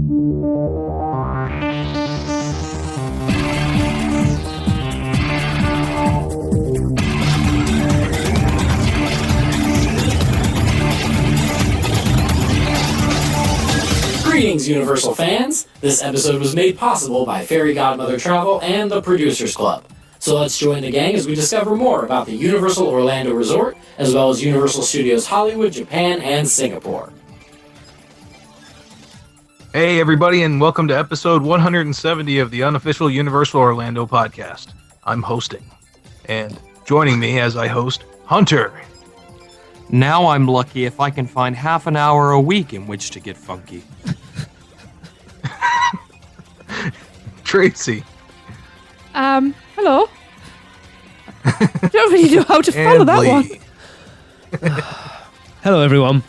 Greetings, Universal fans! This episode was made possible by Fairy Godmother Travel and the Producers Club. So let's join the gang as we discover more about the Universal Orlando Resort, as well as Universal Studios Hollywood, Japan, and Singapore. Hey everybody, and welcome to episode 170 of the unofficial Universal Orlando podcast. I'm hosting, and joining me as I host, Hunter. Now I'm lucky if I can find half an hour a week in which to get funky. Tracey. Hello. I don't really know how to follow that one. Hello, everyone.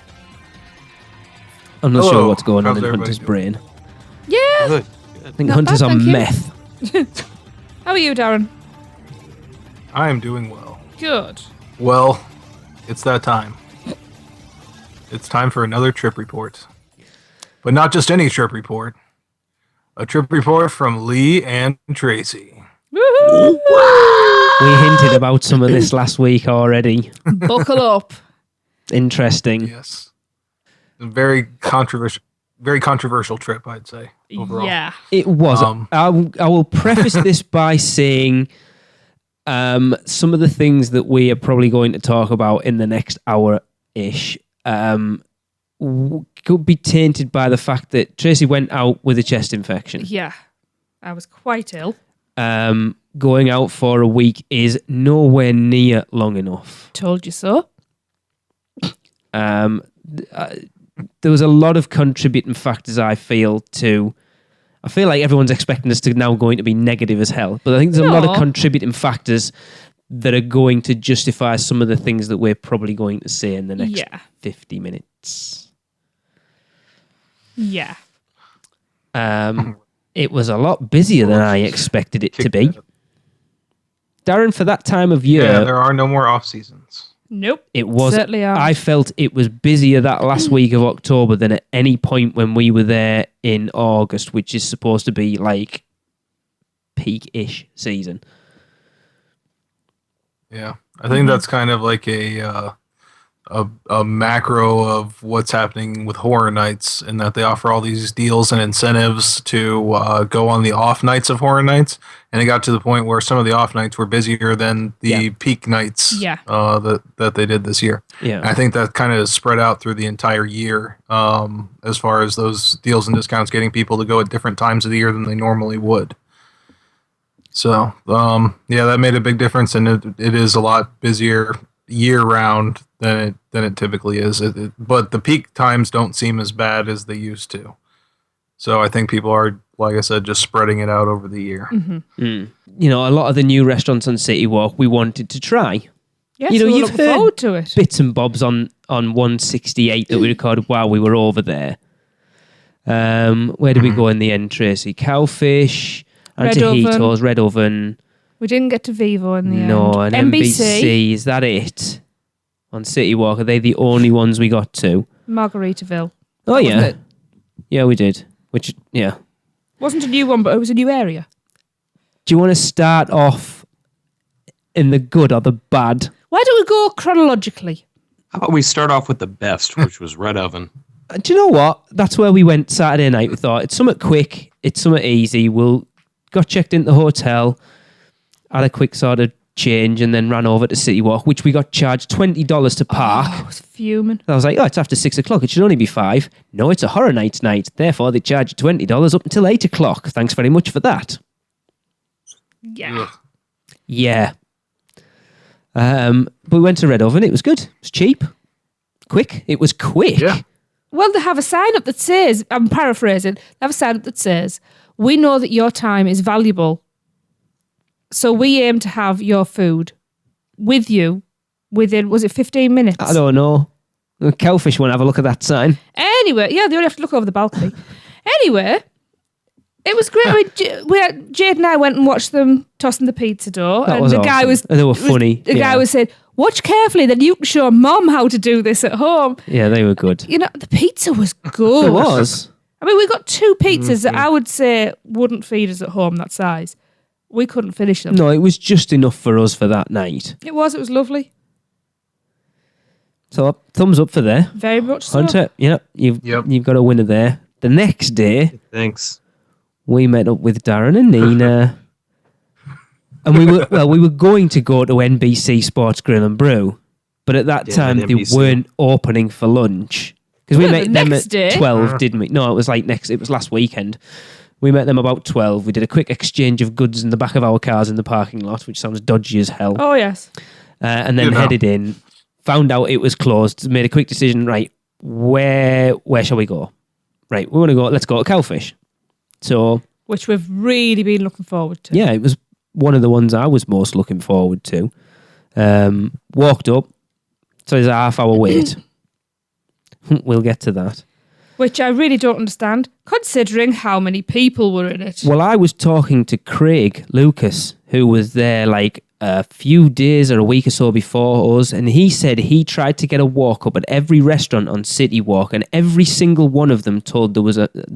I'm not sure what's going on in How's Hunter's everybody brain. Yeah. Good. I think Not Hunter's bad, on thank you. meth. How are you, Darren? I am doing well. Good. Well, it's that time. It's time for another trip report. But not just any trip report. A trip report from Lee and Tracey. Woohoo! We hinted about some of this last week already. Buckle up. Interesting. Yes. A very controversial trip, I'd say, overall. Yeah. It was. I will preface this by saying some of the things that we are probably going to talk about in the next hour-ish could be tainted by the fact that Tracey went out with a chest infection. Yeah. I was quite ill. Going out for a week is nowhere near long enough. Told you so. There was a lot of contributing factors, I feel like everyone's expecting us to now going to be negative as hell, but I think there's a lot of contributing factors that are going to justify some of the things that we're probably going to say in the next 50 minutes. Yeah. It was a lot busier than I expected it to be. Darren, for that time of year... Yeah, there are no more off-seasons. Nope. It was. Certainly are. I felt it was busier that last week of October than at any point when we were there in August, which is supposed to be like peak-ish season. Yeah, I think that's kind of like a macro of what's happening with Horror Nights, in that they offer all these deals and incentives to go on the off nights of Horror Nights, and it got to the point where some of the off nights were busier than the peak nights that they did this year. Yeah, and I think that kind of spread out through the entire year as far as those deals and discounts getting people to go at different times of the year than they normally would. So, that made a big difference, and it is a lot busier year-round than it typically is. But the peak times don't seem as bad as they used to. So I think people are, like I said, just spreading it out over the year. Mm-hmm. You know, a lot of the new restaurants on City Walk we wanted to try. Yes, you know, we're you've looking heard forward to it. bits and bobs on 168 that we recorded while we were over there. Where did we go in the end, Tracey? Cowfish, Antojitos, Red Oven. We didn't get to Vivo in the end. No, and NBC. Is that it? On City Walk, are they the only ones we got to? Margaritaville. Oh, yeah. Wasn't it? Yeah, we did. Which, yeah. Wasn't a new one, but it was a new area. Do you want to start off in the good or the bad? Why don't we go chronologically? How about we start off with the best, which was Red Oven. Do you know what? That's where we went Saturday night. We thought, it's something quick, it's something easy. Got checked into the hotel, had a quick sort of change, and then ran over to City Walk, which we got charged $20 to park. I was fuming. I was like, it's after 6 o'clock. It should only be 5. No, it's a Horror Night night. Therefore, they charge you $20 up until 8 o'clock. Thanks very much for that. Yeah. Ugh. Yeah. But we went to Red Oven. It was good. It was cheap. Quick. It was quick. Yeah. Well, they have a sign up that says, I'm paraphrasing, they have a sign up that says, we know that your time is valuable, so we aim to have your food with you within, was it 15 minutes? I don't know. The Cowfish won't have a look at that sign. Anyway, yeah, they only have to look over the balcony. Anyway, it was great. I mean, Jade and I went and watched them tossing the pizza dough. That and was the awesome. guy was... They were funny. The guy was saying, watch carefully, then you can show Mom how to do this at home. Yeah, they were good. You know, the pizza was good. It was. I mean, we got 2 pizzas that I would say wouldn't feed us at home that size. We couldn't finish them. No, it was just enough for us for that night. It was lovely. So thumbs up for there. Very much so. Hunter, you've got a winner there. The next day, Thanks. we met up with Darren and Nina. And we were going to go to NBC Sports Grill and Brew, but at that time they NBC. weren't opening for lunch. Because we Well, met the them next at day. 12, didn't we? No, it was last weekend. We met them about 12. We did a quick exchange of goods in the back of our cars in the parking lot, which sounds dodgy as hell. Oh, yes. And then headed in, found out it was closed, made a quick decision, right, where shall we go? Right, we want to go, let's go to Cowfish. So, Which we've really been looking forward to. yeah, it was one of the ones I was most looking forward to. Walked up, so there's a half-hour wait. We'll get to that. Which I really don't understand, considering how many people were in it. Well, I was talking to Craig Lucas, who was there like a few days or a week or so before us, and he said he tried to get a walk up at every restaurant on City Walk, and every single one of them told there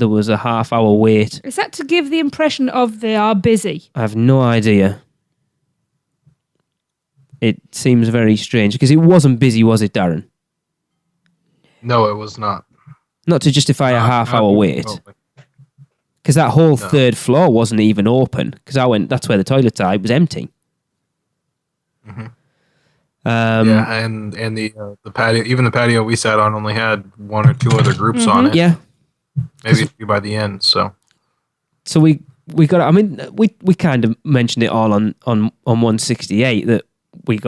was a half-hour wait. Is that to give the impression of they are busy? I have no idea. It seems very strange because it wasn't busy, was it, Darren? No, it was not. Not to justify a half-hour wait. Because that whole third floor wasn't even open. Because that's where the toilets are. It was empty. Mm-hmm. Yeah, and the patio, even the patio we sat on, only had 1 or 2 other groups on it. Yeah. Maybe a few by the end. So we got. I mean, we kind of mentioned it all on 168 that we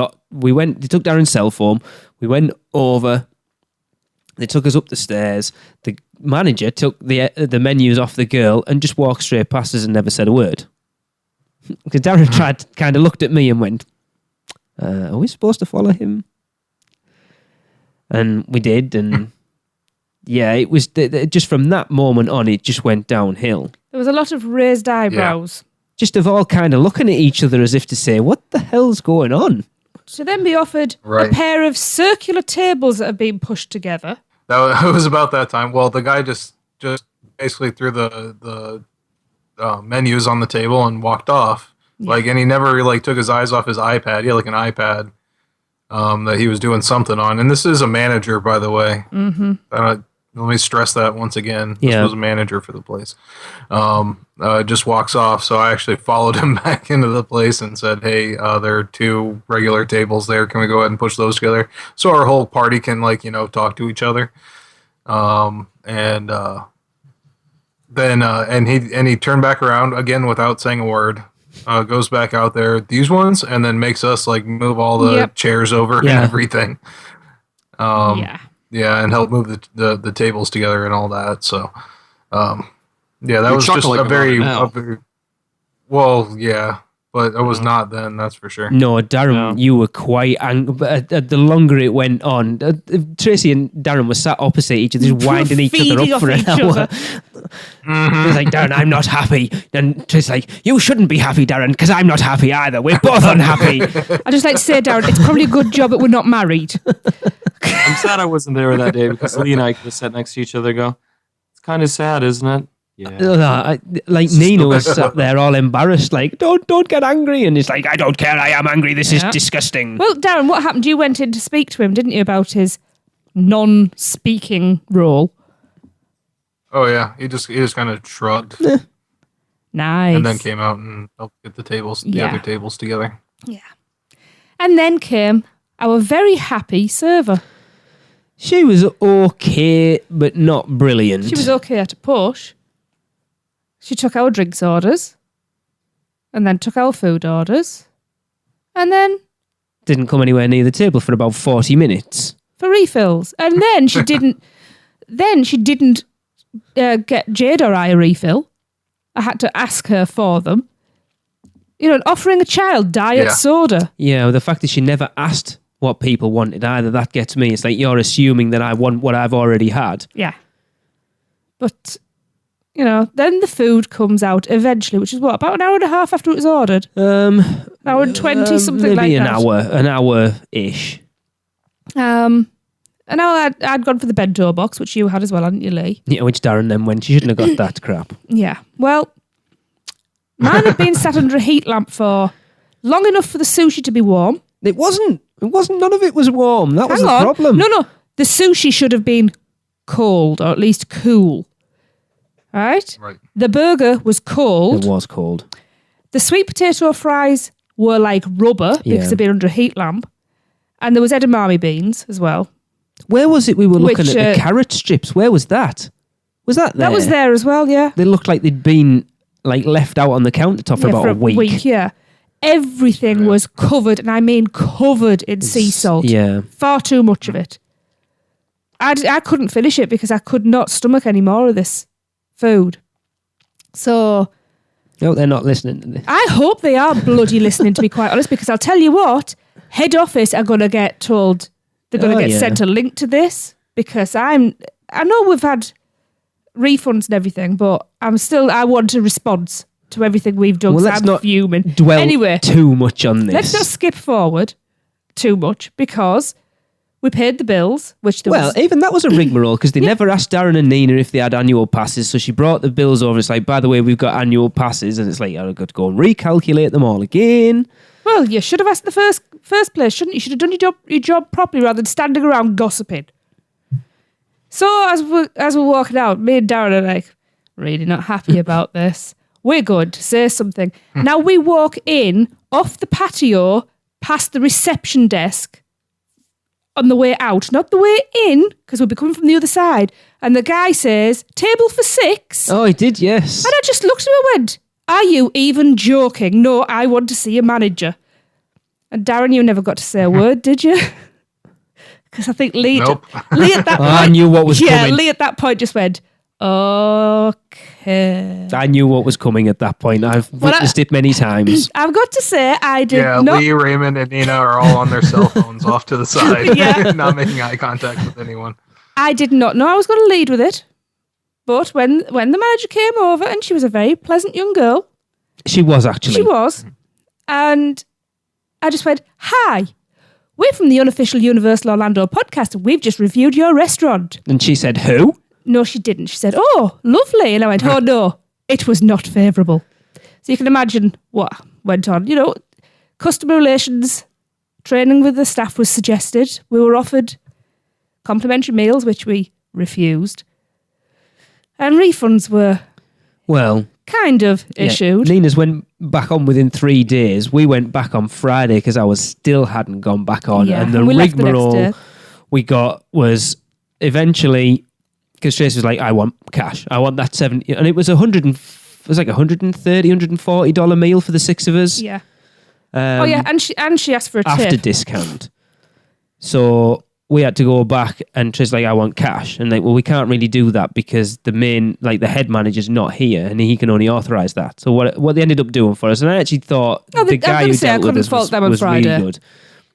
went. They took Darren's cell phone. We went over. They took us up the stairs. The manager took the menus off the girl and just walked straight past us and never said a word. Because Darren kind of looked at me and went, "Are we supposed to follow him?" And we did, and yeah, it was just from that moment on, it just went downhill. There was a lot of raised eyebrows. Just of all kind of looking at each other as if to say, "What the hell's going on?" To then be offered a pair of circular tables that have been pushed together. That was about that time. Well, the guy just basically threw the menus on the table and walked off. Yeah. And he never took his eyes off his iPad. He had an iPad that he was doing something on. And this is a manager, by the way. Mm-hmm. Let me stress that once again. This was a manager for the place. Just walks off. So I actually followed him back into the place and said, "Hey, there are 2 regular tables there. Can we go ahead and push those together so our whole party can talk to each other?" Then he turned back around again without saying a word. Goes back out there, these ones, and then makes us move all the chairs over and everything. Yeah, and help move the tables together and all that. So, that was just a very well, yeah, but it was not then. That's for sure. No, Darren, you were quite angry. But the longer it went on, Tracy and Darren were sat opposite each other, just winding each other up for an hour. It was like, "Darren, I'm not happy." And Tracy's like, "You shouldn't be happy, Darren, because I'm not happy either. We're both unhappy." I just like to say, Darren, it's probably a good job that we're not married. I'm sad I wasn't there that day because Lee and I could have sat next to each other and go, "It's kind of sad, isn't it?" Yeah. Nina was sat there all embarrassed, don't get angry. And it's like, "I don't care, I am angry. This is disgusting." Well, Darren, what happened? You went in to speak to him, didn't you, about his non-speaking role? Oh, yeah. He just kind of shrugged. Nice. And then came out and helped get the other tables together. Yeah. And then came our very happy server. She was okay, but not brilliant. She was okay at a push. She took our drinks orders, and then took our food orders, and then didn't come anywhere near the table for about 40 minutes for refills. And then she didn't. Get Jade or I a refill. I had to ask her for them. Offering a child diet soda. Yeah, the fact that she never asked what people wanted either, that gets me. It's like you're assuming that I want what I've already had. Yeah. But, then the food comes out eventually, which is about an hour and a half after it was ordered? An hour and 20, something like that. Maybe an hour-ish. And I know I'd gone for the bento box, which you had as well, hadn't you, Lee? Yeah, which Darren then went. She shouldn't have got that crap. Yeah. Well, mine had been sat under a heat lamp for long enough for the sushi to be warm. It wasn't. None of it was warm. That was Hang the on. problem. No. The sushi should have been cold, or at least cool. Right? The burger was cold. It was cold. The sweet potato fries were like rubber because they'd been under a heat lamp. And there was edamame beans as well. Where was it we were looking at the carrot strips? Where was that? Was that there? That was there as well, yeah. They looked like they'd been like left out on the countertop for about a week. Yeah. Everything was covered, and I mean covered in sea salt. Yeah. Far too much of it. I couldn't finish it because I could not stomach any more of this food. So... No, they're not listening to this. I hope they are bloody listening, to be quite honest, because I'll tell you what, head office are going to get told, they're going to get sent a link to this, because I know we've had refunds and everything, but I want a response to everything we've done. Well, let's not fuming. Dwell too much on this. Let's not skip forward too much, because we paid the bills, which there was... even that was a rigmarole, because they never asked Darren and Nina if they had annual passes, so she brought the bills over. It's like, by the way, we've got annual passes, and it's like, I've got to go and recalculate them all again. Well, you should have asked the first place, shouldn't you? You should have done your job properly rather than standing around gossiping. So as we're walking out, me and Darren are like, really not happy about this. We're going to say something. Now we walk in off the patio past the reception desk on the way out, not the way in, because we'll be coming from the other side. And the guy says, table for 6. Oh, he did, yes. And I just looked at him and went, are you even joking? No, I want to see a manager. And Darren, you never got to say a word, did you? Because I think Lee at that point... I knew what was coming. Yeah, Lee at that point just went, okay. I knew what was coming at that point. I've witnessed it many times. I've got to say, I did not... Lee, Raymond, and Nina are all on their cell phones off to the side, not making eye contact with anyone. I did not know I was going to lead with it. But when the manager came over, and she was a very pleasant young girl. She was, actually. She was. And I just went, hi. We're from the unofficial Universal Orlando podcast, and we've just reviewed your restaurant. And she said, who? No, she didn't. She said, oh, lovely. And I went, oh, no, it was not favourable. So you can imagine what went on. You know, customer relations, training with the staff was suggested. We were offered complimentary meals, which we refused. And refunds were kind of issued. Nina's went back on within 3 days. We went back on Friday because I still hadn't gone back on. Yeah, and the rigmarole we got was eventually, because Tracy was like, I want cash. I want that 70. And it was $130, $140 meal for the 6 of us. Yeah. And she asked for a tip. After discount. So we had to go back, and Trish like, I want cash. And like, well, we can't really do that because the head manager's not here and he can only authorise that. So what they ended up doing for us, and I actually thought the guy who dealt with us was really good.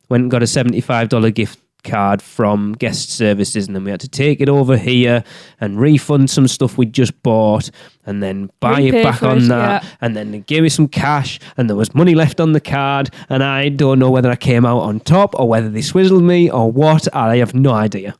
Went and got a $75 gift card from guest services, and then we had to take it over here and refund some stuff we'd just bought and then buy it back on that, and then they gave me some cash and there was money left on the card, and I don't know whether I came out on top or whether they swizzled me or what. I have no idea.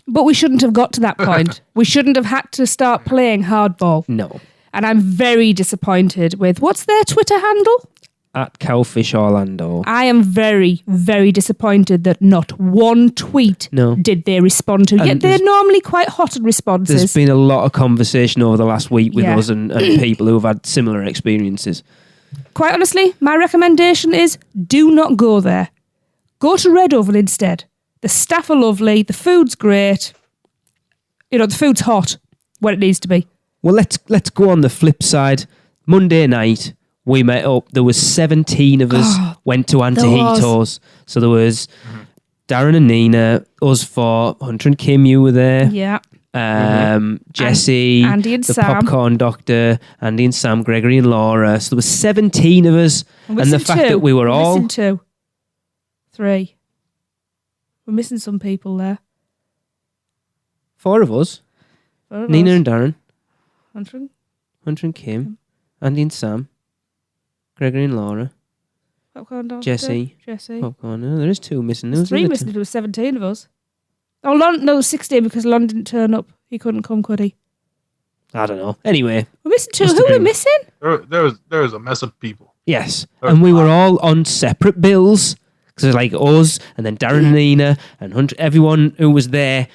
But we shouldn't have got to that point. We shouldn't have had to start playing hardball. No. And I'm very disappointed with, what's their Twitter handle? At Cowfish Orlando. I am very, very disappointed that not one tweet did they respond to. Yet they're normally quite hot on responses. There's been a lot of conversation over the last week with us and people who have had similar experiences. Quite honestly, my recommendation is do not go there. Go to Red Oven instead. The staff are lovely. The food's great. You know, the food's hot when it needs to be. Well, let's go on the flip side. Monday night, we met up. There was 17 of us went to Antojitos. So there was Darren and Nina, us four, Hunter and Kim, you were there. Yeah. Jesse, Andy and the Sam. Popcorn Doctor, Andy and Sam, Gregory and Laura. So there was 17 of us. And the fact that we were all... Missing 2. 3. We're missing some people there. 4 of us. 4 of Nina us. and Darren. Hunter and Kim. Andy and Sam. Gregory and Laura. Popcorn Doctor. Jesse. Popcorn. Oh, no, there is 2 missing. There's 3 missing. There was 17 of us. Oh, no, 16 because Lon didn't turn up. He couldn't come, could he? I don't know. Anyway. We're missing two. Who are we missing? There was a mess of people. Yes. And we were all on separate bills. Because it was like us, and then Darren and Nina, and Hunter, everyone who was there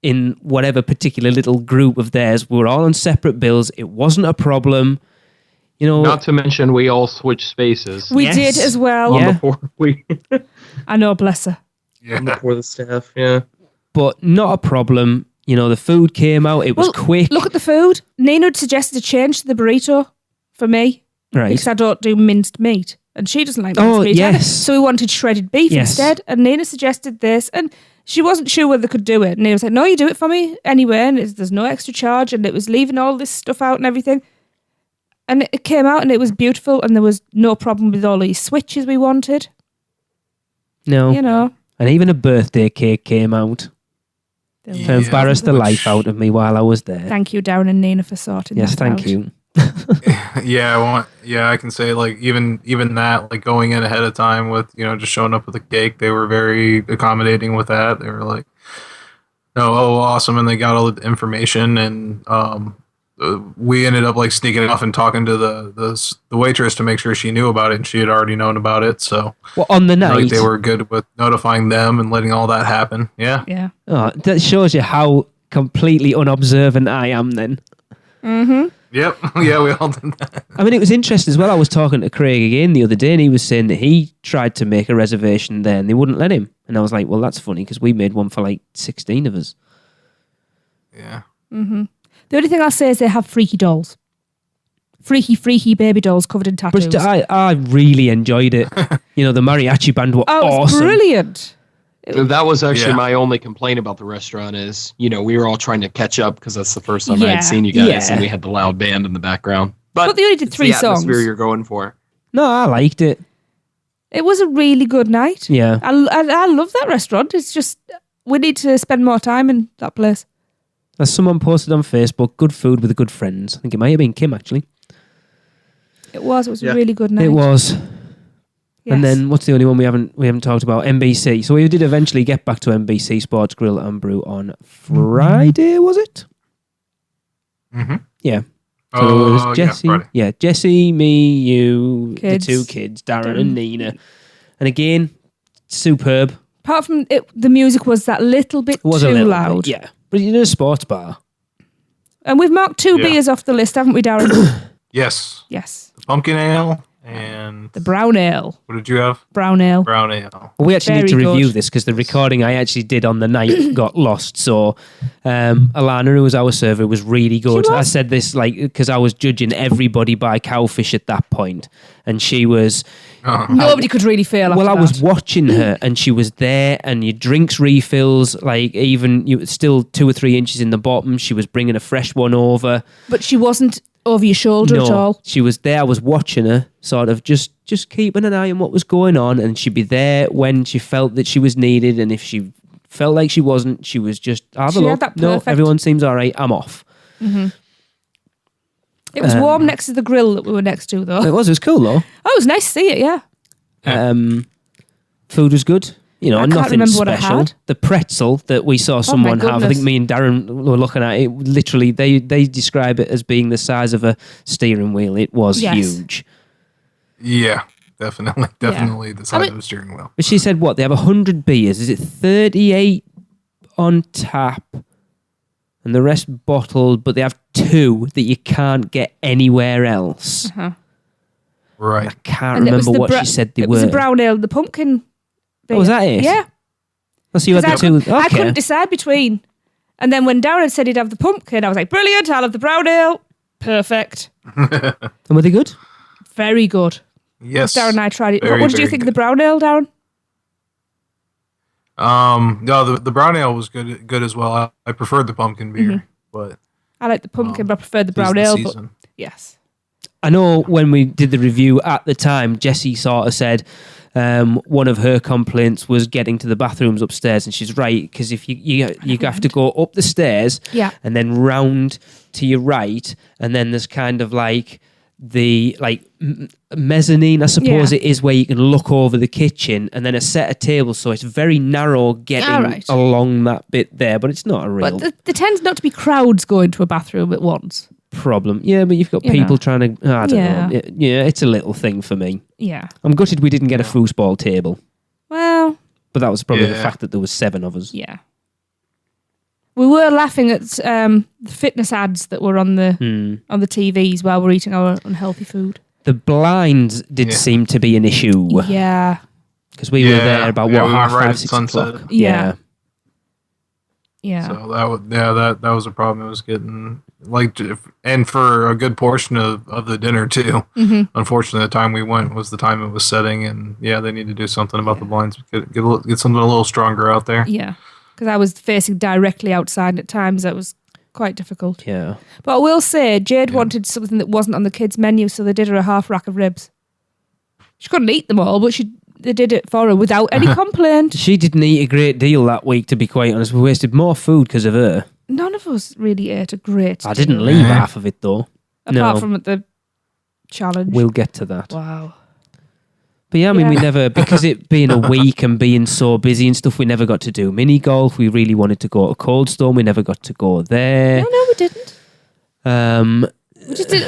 in whatever particular little group of theirs, we were all on separate bills. It wasn't a problem. You know, Not to mention we all switched spaces. We did as well. Yeah. Before we I know, bless her. Yeah. before the staff, yeah. But not a problem. You know, the food came out. It was quick. Look at the food. Nina had suggested a change to the burrito for me. Right. Because I don't do minced meat. And she doesn't like minced meat. Yes. So we wanted shredded beef instead. And Nina suggested this. And she wasn't sure whether they could do it. And Nina was like, no, you do it for me anyway. And there's no extra charge. And it was leaving all this stuff out and everything. And it came out and it was beautiful. And there was no problem with all these switches we wanted. No. You know. And even a birthday cake came out to embarrass the life out of me while I was there. Thank you, Darren and Nina, for sorting Yes, that out. thank you. I can say like even that, like going in ahead of time with, you know, just showing up with a cake, they were very accommodating with that. They were like, oh, awesome. And they got all the information, and we ended up like sneaking off and talking to the waitress to make sure she knew about it, and she had already known about it. So on the night, like, they were good with notifying them and letting all that happen. Yeah. Oh, that shows you how completely unobservant I am then. Mm-hmm. Yep. Yeah, we all did that. I mean, it was interesting as well. I was talking to Craig again the other day, and he was saying that he tried to make a reservation there and they wouldn't let him. And I was like, well, that's funny because we made one for like 16 of us. Yeah. Mm-hmm. The only thing I'll say is they have freaky dolls. Freaky baby dolls covered in tattoos. But I really enjoyed it. You know, the mariachi band were awesome. Brilliant. That was actually my only complaint about the restaurant is, you know, we were all trying to catch up because that's the first time I'd seen you guys, and we had the loud band in the background. But they only did 3 songs. The atmosphere you're going for. No, I liked it. It was a really good night. Yeah. I love that restaurant. It's just, we need to spend more time in that place. As someone posted on Facebook, good food with good friends. I think it might have been Kim, actually. It was a really good night. It was. Yes. And then what's the only one we haven't talked about? NBC. So we did eventually get back to NBC Sports Grill and Brew on Friday, was it? Mm-hmm. Yeah. So it was Jesse. Yeah, Jesse, me, you, Kids. the 2 kids, Darren and Nina. And again, superb. Apart from it, the music was that little bit too loud. Bit, yeah. But you're in a sports bar. And we've marked 2 beers off the list, haven't we, Darren? Yes. Yes. The pumpkin ale and The brown ale. what did you have? Brown ale. Brown ale. Well, we actually need to Very review good. this because the recording I actually did on the night got lost. So Alana, who was our server, was really good. She was? I said this like because I was judging everybody by cowfish at that point, and she was. Nobody could really fail after Well, I was that. watching her, and she was there, and your drinks refills, like even you still 2 or 3 inches in the bottom. She was bringing a fresh one over. But she wasn't over your shoulder at all. She was there. I was watching her, sort of just keeping an eye on what was going on, and she'd be there when she felt that she was needed, and if she felt like she wasn't, she was just have She a had look. that No, perfect- everyone seems all right. I'm off. Mm-hmm. It was warm next to the grill that we were next to, though. It was cool though. Oh, it was nice to see it, yeah. Food was good. You know, I can't nothing remember what I special. had. The pretzel that we saw someone have, I goodness. think me and Darren were looking at it. Literally, they describe it as being the size of a steering wheel. It was huge. Yeah, definitely the size of a steering wheel. But she said, what? They have 100 beers. Is it 38 on tap? And the rest bottled, but they have 2 that you can't get anywhere else. Uh-huh. Right. I can't And it was remember the what she said they it were. was a brown ale, the pumpkin. Oh, was that it? Yeah. Oh, so you had the 2. Okay. I couldn't decide between. And then when Darren said he'd have the pumpkin, I was like, brilliant, I'll have the brown ale. Perfect. And were they good? Very good. Yes. Darren and I tried it. Very, What did you very think of good. the brown ale, Darren? No, the brown ale was good as well. I preferred the pumpkin beer, but I like the pumpkin, but I preferred the tis brown the ale. But season. yes. I know when we did the review at the time, Jessie sort of said one of her complaints was getting to the bathrooms upstairs, and she's right, because if you have to go up the stairs Yeah. and then round to your right, and then there's kind of like the mezzanine, I suppose it is, where you can look over the kitchen, and then a set of tables, so it's very narrow getting along that bit there, but it's not a real... But there tends not to be crowds going to a bathroom at once. Problem. Yeah, but you've got people trying to... I don't know. Yeah, it's a little thing for me. Yeah. I'm gutted we didn't get a foosball table. Well... But that was probably the fact that there was 7 of us. Yeah. We were laughing at the fitness ads that were on the TVs while we're eating our unhealthy food. The blinds did seem to be an issue. Yeah. Because we were there about, half 5, 6 o'clock. Yeah. So that was a problem. It was getting and for a good portion of the dinner too. Mm-hmm. Unfortunately, the time we went was the time it was setting, and they need to do something about the blinds. Get something a little stronger out there. Yeah, because I was facing directly outside at times. That was quite difficult. Yeah, but I will say Jade wanted something that wasn't on the kids' menu, so they did her a half rack of ribs. She couldn't eat them all, but they did it for her without any complaint. She didn't eat a great deal that week, to be quite honest. We wasted more food because of her. None of us really ate a great deal. I didn't leave half of it, though. Apart from the challenge. We'll get to that. Wow. But yeah, I mean, we never, because it being a week and being so busy and stuff, we never got to do mini golf. We really wanted to go to Cold Stone. We never got to go there. No, we didn't.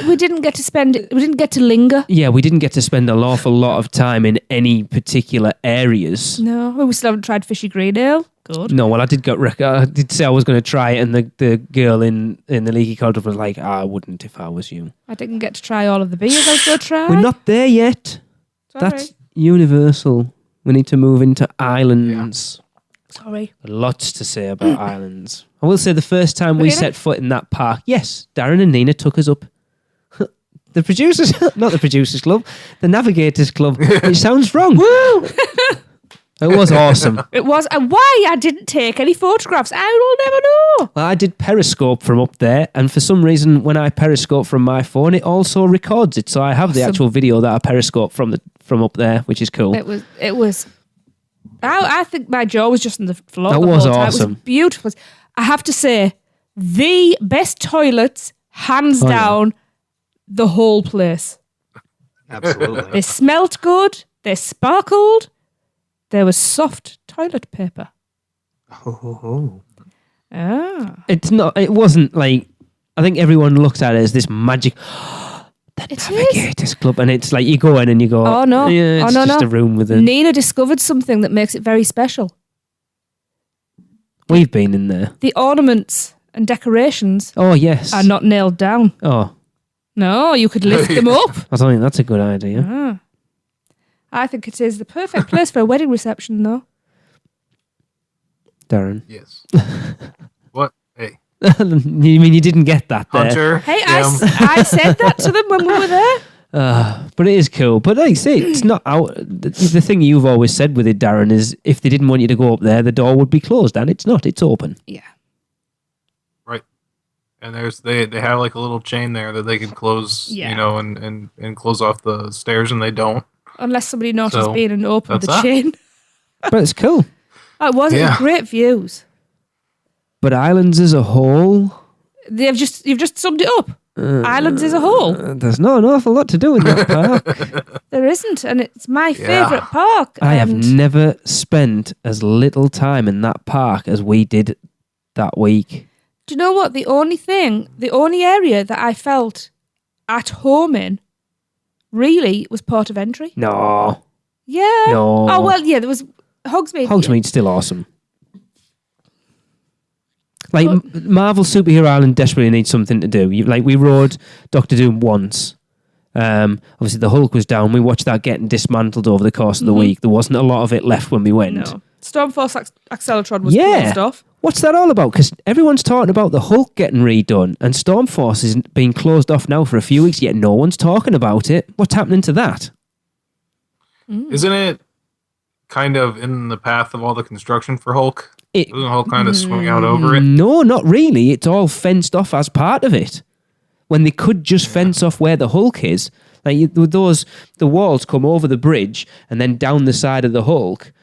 We didn't get to spend it. We didn't get to linger. Yeah, we didn't get to spend an awful lot of time in any particular areas. No, we still haven't tried Fishy Green Ale. Good. No, well, I did say I was going to try it, and the girl in the leaky cauldron was like, I wouldn't if I was you. I didn't get to try all of the beers I was going to try. We're not there yet. Sorry. That's Universal. We need to move into islands. Sorry. Lots to say about islands. I will say the first time we set foot in that park, yes, Darren and Nina took us up. The producers, not the producers club, the Navigators Club, which sounds wrong. Woo! It was awesome. It was. And why I didn't take any photographs, I will never know. Well, I did Periscope from up there, and for some reason, when I Periscope from my phone, it also records it. So I have the actual video that I Periscope from up there, which is cool. It was. I think my jaw was just on the floor. That was awesome. It was beautiful. I have to say, the best toilets, hands down, the whole place. Absolutely. They smelt good. They sparkled. There was soft toilet paper. Oh. Ah. It wasn't like, I think everyone looked at it as this magic, the Navigators Club, and it's like you go in and you go, oh no, yeah, it's just a room with a... Nina discovered something that makes it very special. We've been in there. The ornaments and decorations are not nailed down. Oh. No, you could lift them up. I don't think that's a good idea. Ah. I think it is the perfect place for a wedding reception, though. Darren. Yes. What? Hey. You mean you didn't get that there? Hunter. Hey, I said that to them when we were there. But it is cool. But like I say, it's not out. The thing you've always said with it, Darren, is if they didn't want you to go up there, the door would be closed, and it's not. It's open. Yeah. Right. And they have like a little chain there that they can close, and close off the stairs, and they don't. Unless somebody noticed being and opened the chain. But it's cool. It was great views. But islands as a whole, you've just summed it up. Islands as a whole. There's not an awful lot to do in that park. There isn't, and it's my favourite park. I have never spent as little time in that park as we did that week. Do you know what? The only area that I felt at home in really was Port of Entry. No. Yeah. No. Oh, well, yeah, there was Hogsmeade. Hogsmeade's still awesome. Like, Marvel Superhero Island desperately needs something to do. We rode Doctor Doom once. Obviously, the Hulk was down. We watched that getting dismantled over the course of the week. There wasn't a lot of it left when we went. No. Stormforce Acceleron was closed off. What's that all about? Because everyone's talking about the Hulk getting redone, and Stormforce is being closed off now for a few weeks, yet no one's talking about it. What's happening to that? Isn't it kind of in the path of all the construction for Hulk? Doesn't Hulk kind of swing out over it? No, not really. It's all fenced off as part of it. When they could just fence off where the Hulk is. Like the walls come over the bridge and then down the side of the Hulk.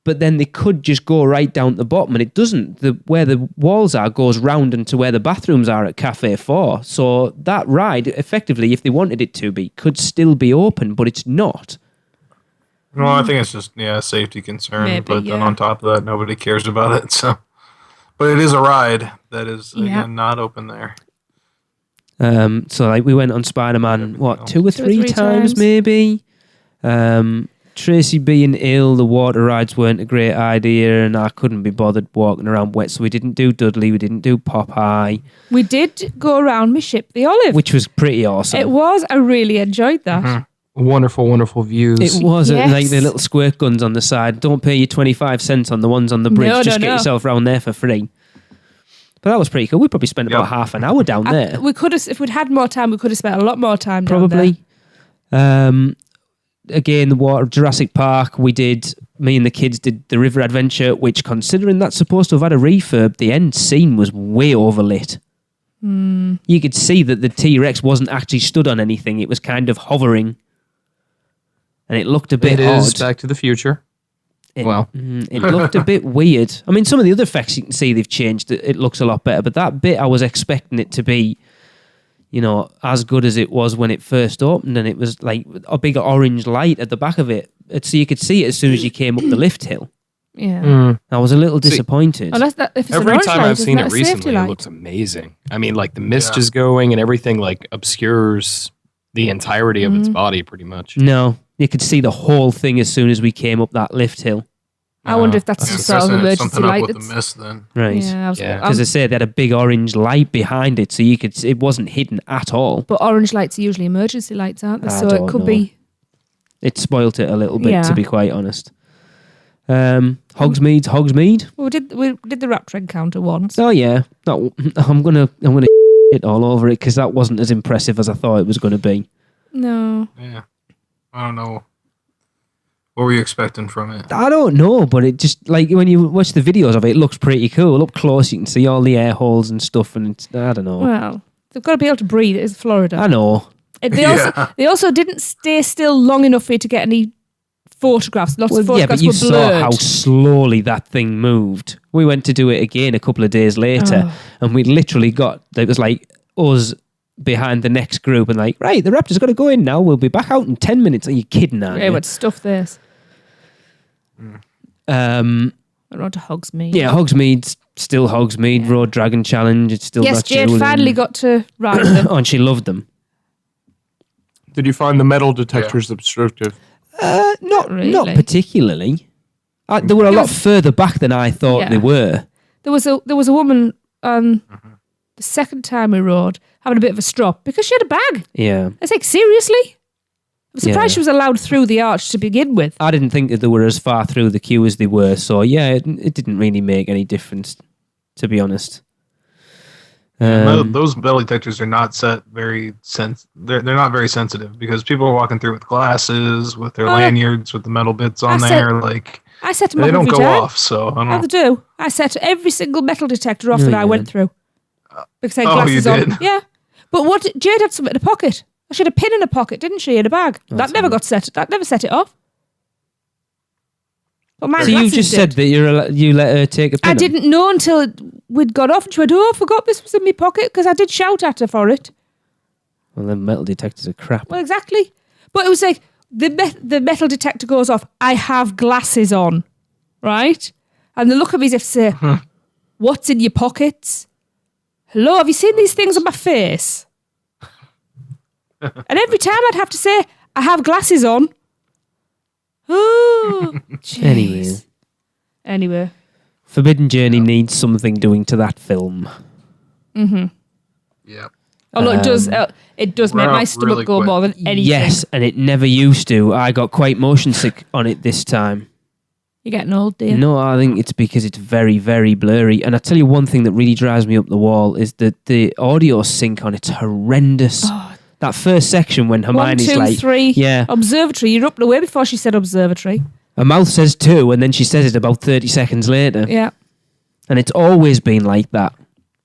but then they could just go right down to the bottom, and it doesn't. Where the walls are goes round into where the bathrooms are at Cafe 4. So that ride, effectively, if they wanted it to be, could still be open, but it's not. Well, I think it's just a safety concern, Maybe, but then on top of that, nobody cares about it. So, but it is a ride that is again not open there. So like we went on Spider-Man, 2 or 3 times maybe. Tracy being ill, the water rides weren't a great idea, and I couldn't be bothered walking around wet, so we didn't do Dudley, we didn't do Popeye. We did go around my ship, the Olive. Which was pretty awesome. It was. I really enjoyed that. Mm-hmm. Wonderful, wonderful views. It was like the little squirt guns on the side. Don't pay your 25 cents on the ones on the bridge. Just get yourself around there for free. But that was pretty cool. We probably spent about half an hour down there. We could have, if we'd had more time, we could have spent a lot more time down there. Probably. Again, the water Jurassic Park, me and the kids did the river adventure, which, considering that's supposed to have had a refurb, the end scene was way overlit. You could see that the T-Rex wasn't actually stood on anything. It was kind of hovering. And it looked a bit odd. It is Back to the Future. It looked a bit weird. I mean, some of the other effects you can see they've changed. It looks a lot better. But that bit, I was expecting it to be, as good as it was when it first opened. And it was like a big orange light at the back of it. So you could see it as soon as you came up the lift hill. Yeah. I was a little disappointed. Every time I've seen it recently, it looks amazing. I mean, like the mist is going and everything like obscures the entirety of its body pretty much. No. You could see the whole thing as soon as we came up that lift hill. I wonder if that's some sort of emergency light. With the mist, then. Right. Because I say they had a big orange light behind it, so it wasn't hidden at all. But orange lights are usually emergency lights, aren't they? So it could be. It spoilt it a little bit, to be quite honest. Hogsmeade. Well, we did the raptor encounter once. Oh yeah. No, I'm gonna it all over it because that wasn't as impressive as I thought it was going to be. No. Yeah. I don't know. What were you expecting from it? I don't know, but it just, like, when you watch the videos of it, it looks pretty cool. Up close, you can see all the air holes and stuff, and I don't know. Well, they've got to be able to breathe. It's Florida. I know. They also didn't stay still long enough for you to get any photographs. Lots of photographs were blurred. Yeah, but you saw how slowly that thing moved. We went to do it again a couple of days later, and we literally it was like us behind the next group and like, right, the Raptors got to go in now. We'll be back out in 10 minutes. Are you kidding, aren't you? What stuff this? I went to Hogsmeade. Yeah, Hogsmeade's still Hogsmeade. Road Dragon Challenge. It's still yes, Jade finally got to ride them. And she loved them. Did you find the metal detectors obstructive? Not really. Not particularly. They were a lot further back than I thought they were. There was a woman the second time we rode having a bit of a strop because she had a bag. Yeah. I was like, seriously? I'm surprised she was allowed through the arch to begin with. I didn't think that they were as far through the queue as they were, so yeah, it didn't really make any difference, to be honest. Those metal detectors are not set very they're not very sensitive because people are walking through with glasses, with their lanyards, with the metal bits on there. Like I set them they off don't every go time. off. So I don't know. They do. I set every single metal detector off that I went through because I had glasses you did? on. Yeah, but Jade had something in a pocket. She had a pin in a pocket, didn't she, in a bag? That never got set. That never set it off. But my so you just said that you let her take a pin. I didn't know until we'd got off and she went, I forgot this was in my pocket because I did shout at her for it. Well, then metal detectors are crap. Well, exactly. But it was like, the metal detector goes off. I have glasses on, right? And they look at me as if to say, what's in your pockets? Hello, have you seen these things on my face? And every time I'd have to say, I have glasses on. Oh, Anyway. Forbidden Journey needs something doing to that film. Mm-hmm. Yeah. Although it does make my stomach really go more than anything. Yes, and it never used to. I got quite motion sick on it this time. You're getting old, dear. No, I think it's because it's very, very blurry. And I tell you one thing that really drives me up the wall is that the audio sync on it's horrendous. Oh. That first section when Hermione's 1, 2, 3. Yeah. Observatory. You're up the way before she said observatory. Her mouth says 2 and then she says it about 30 seconds later. Yeah. And it's always been like that.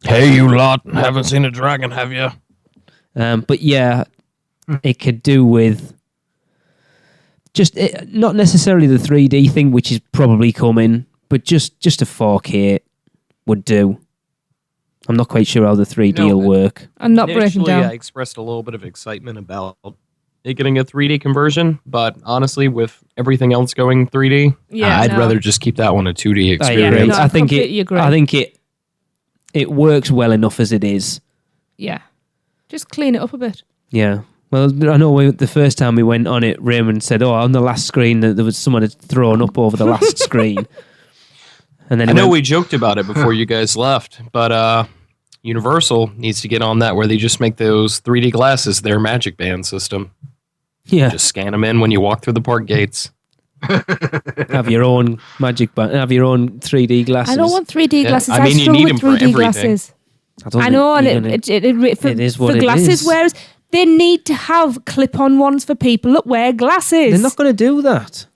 Hey, you lot. Haven't seen a dragon, have you? But yeah, it could do with not necessarily the 3D thing, which is probably coming, but just a 4K would do. I'm not quite sure how the 3D will work. I'm not breaking down. I expressed a little bit of excitement about it getting a 3D conversion, but honestly, with everything else going 3D, I'd rather just keep that one a 2D experience. No, I think it works well enough as it is. Yeah. Just clean it up a bit. Yeah. Well, I know the first time we went on it, Raymond said, on the last screen that there was someone had thrown up over the last screen. And then we joked about it before you guys left, but Universal needs to get on that where they just make those 3D glasses their Magic Band system. Yeah. Just scan them in when you walk through the park gates. Have your own Magic Band, have your own 3D glasses. I don't want 3D glasses. I mean, you need them for 3D glasses. I know, and it is what glasses it is. wearers, they need to have clip-on ones for people that wear glasses. They're not going to do that.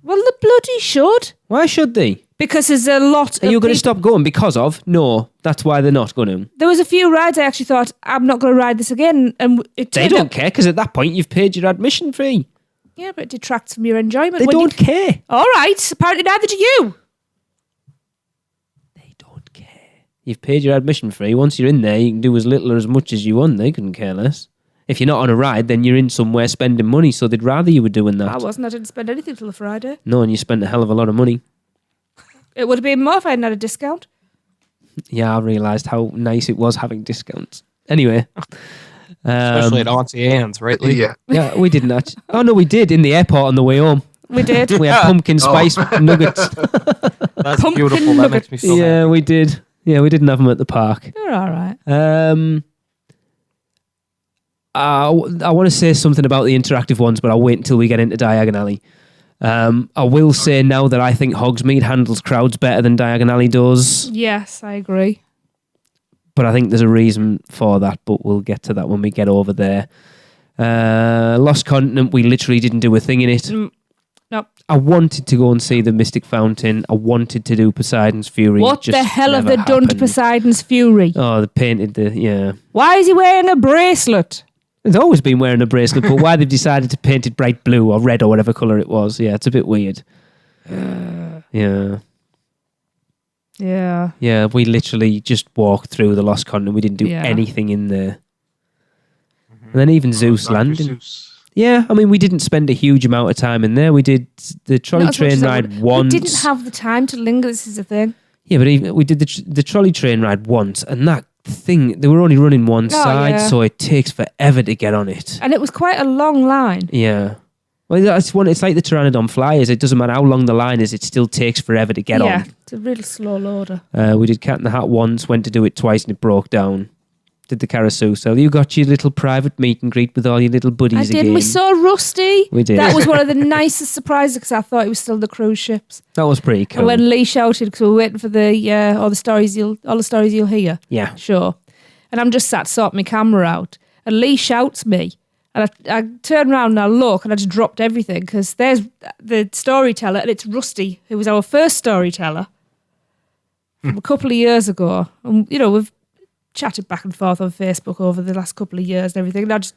Well, they bloody should. Why should they? Because there's a lot. Are you going to stop going because of? No, that's why they're not going to. There was a few rides I actually thought, I'm not going to ride this again. And they don't care, because at that point you've paid your admission fee. Yeah, but it detracts from your enjoyment. They don't care. All right, apparently neither do you. They don't care. You've paid your admission fee. Once you're in there, you can do as little or as much as you want. They couldn't care less. If you're not on a ride, then you're in somewhere spending money, so they'd rather you were doing that. I wasn't. I didn't spend anything till the Friday. No, and you spent a hell of a lot of money. It would have been more if I hadn't had a discount. Yeah, I realised how nice it was having discounts. Anyway. Especially at Auntie Anne's, right, Lee? Yeah. Yeah, we didn't actually. Oh, no, we did in the airport on the way home. We did. We had pumpkin spice nuggets. That's Pumpkin beautiful. That makes me so happy. We did. Yeah, we didn't have them at the park. They're all right. I want to say something about the interactive ones, but I'll wait until we get into Diagon Alley. I will say now that I think Hogsmeade handles crowds better than Diagon Alley does. Yes, I agree. But I think there's a reason for that, but we'll get to that when we get over there. Lost Continent, we literally didn't do a thing in it. No. I wanted to go and see the Mystic Fountain. I wanted to do Poseidon's Fury. What the hell have they done to Poseidon's Fury? Oh, they painted yeah. Why is he wearing a bracelet? He's always been wearing a bracelet, but why they've decided to paint it bright blue or red or whatever colour it was, yeah, it's a bit weird. Yeah. Yeah. Yeah, we literally just walked through the Lost Continent. We didn't do anything in there. And then even Zeus Landing. Zeus. Yeah, I mean, we didn't spend a huge amount of time in there. We did the trolley train ride once. We didn't have the time to linger, this is the thing. Yeah, but even, we did the trolley train ride once, and that thing, they were only running one side, so it takes forever to get on it. And it was quite a long line. Yeah. Well, that's one. It's like the Pteranodon Flyers. It doesn't matter how long the line is, it still takes forever to get on. Yeah, it's a real slow loader. We did Cat in the Hat once, went to do it twice, and it broke down. Did the carousel. You got your little private meet and greet with all your little buddies again. We saw Rusty. We did. That was one of the nicest surprises because I thought he was still the cruise ships. That was pretty cool. And when Lee shouted, because we were waiting for all the stories you'll hear. Yeah. Sure. And I'm just sat sorting my camera out, and Lee shouts me, and I turn around and I look, and I just dropped everything because there's the storyteller, and it's Rusty, who was our first storyteller from a couple of years ago. And we've chatted back and forth on Facebook over the last couple of years and everything, and I just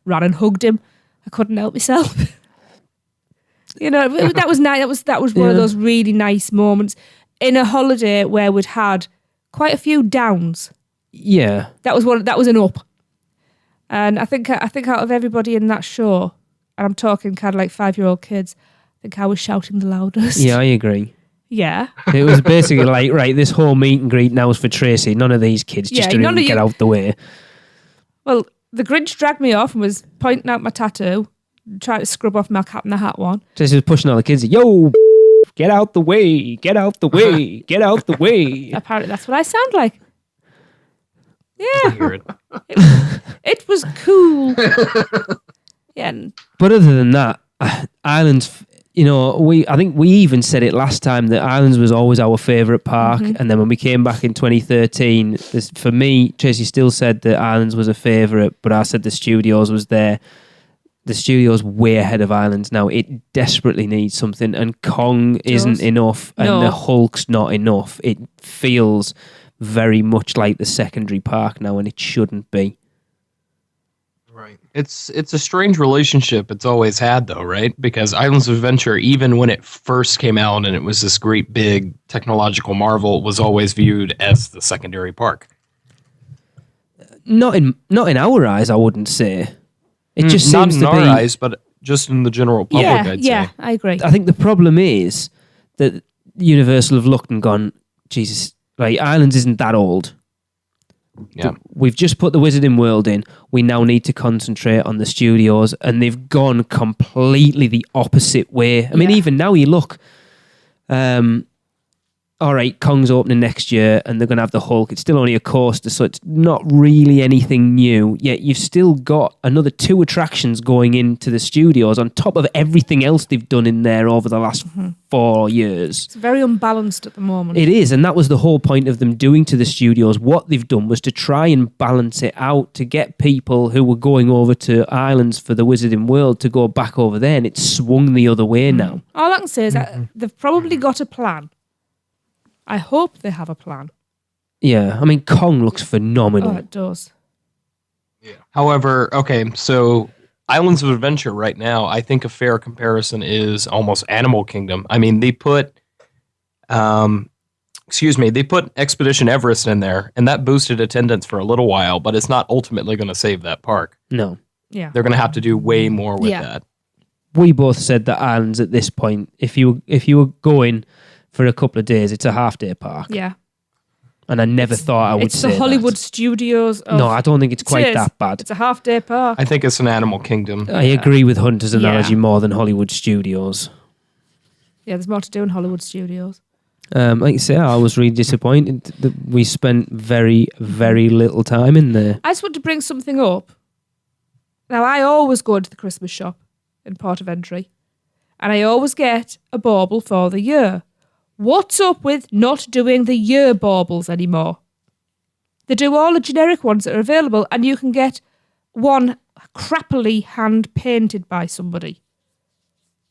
ran and hugged him. I couldn't help myself. That was nice. That was one of those really nice moments in a holiday where we'd had quite a few downs. Yeah, that was an up, and I think out of everybody in that show, and I'm talking kind of like 5-year-old kids, I think I was shouting the loudest. Yeah, I agree. Yeah. It was basically like, right, this whole meet and greet now is for Tracy. None of these kids just didn't get out the way. Well, the Grinch dragged me off and was pointing out my tattoo, trying to scrub off my Cat in the Hat one. Tracy was pushing all the kids. Yo, get out the way, get out the way, get out the way. Apparently that's what I sound like. Yeah. It was cool. Yeah. But other than that, Islands... I think we even said it last time that Islands was always our favourite park, and then when we came back in 2013, for me, Tracy still said that Islands was a favourite, but I said the Studios was there. The Studio's way ahead of Islands now. It desperately needs something, and Kong isn't enough, and the Hulk's not enough. It feels very much like the secondary park now, and it shouldn't be. Right. It's a strange relationship it's always had, though, right? Because Islands of Adventure, even when it first came out and it was this great big technological marvel, was always viewed as the secondary park. Not in our eyes, I wouldn't say. It just not seems in to our be. eyes, but just in the general public, I'd say. I agree. I think the problem is that Universal have looked and gone, Jesus, right? Islands isn't that old. Yeah. We've just put the Wizarding World in. We now need to concentrate on the studios, and they've gone completely the opposite way. I mean, even now you look, all right, Kong's opening next year, and they're going to have the Hulk. It's still only a coaster, so it's not really anything new. Yet you've still got another 2 attractions going into the studios on top of everything else they've done in there over the last 4 years. It's very unbalanced at the moment. It is, and that was the whole point of them doing to the studios. What they've done was to try and balance it out to get people who were going over to Islands for the Wizarding World to go back over there, and it's swung the other way now. All I can say is that they've probably got a plan. I hope they have a plan. Yeah, I mean, Kong looks phenomenal. Oh, it does. Yeah. However, okay, so Islands of Adventure right now, I think a fair comparison is almost Animal Kingdom. I mean, they put Expedition Everest in there, and that boosted attendance for a little while, but it's not ultimately going to save that park. No. Yeah. They're going to have to do way more with that. We both said that Islands at this point, if you were going for a couple of days, it's a half-day park. Yeah. And I never thought I would say It's the Hollywood that. Studios. No, I don't think it's quite that bad. It's a half-day park. I think it's an Animal Kingdom. I agree with Hunter's analogy more than Hollywood Studios. Yeah, there's more to do in Hollywood Studios. Like you say, I was really disappointed that we spent very, very little time in there. I just want to bring something up. Now, I always go to the Christmas shop in Port of Entry, and I always get a bauble for the year. What's up with not doing the year baubles anymore? They do all the generic ones that are available, and you can get one crappily hand-painted by somebody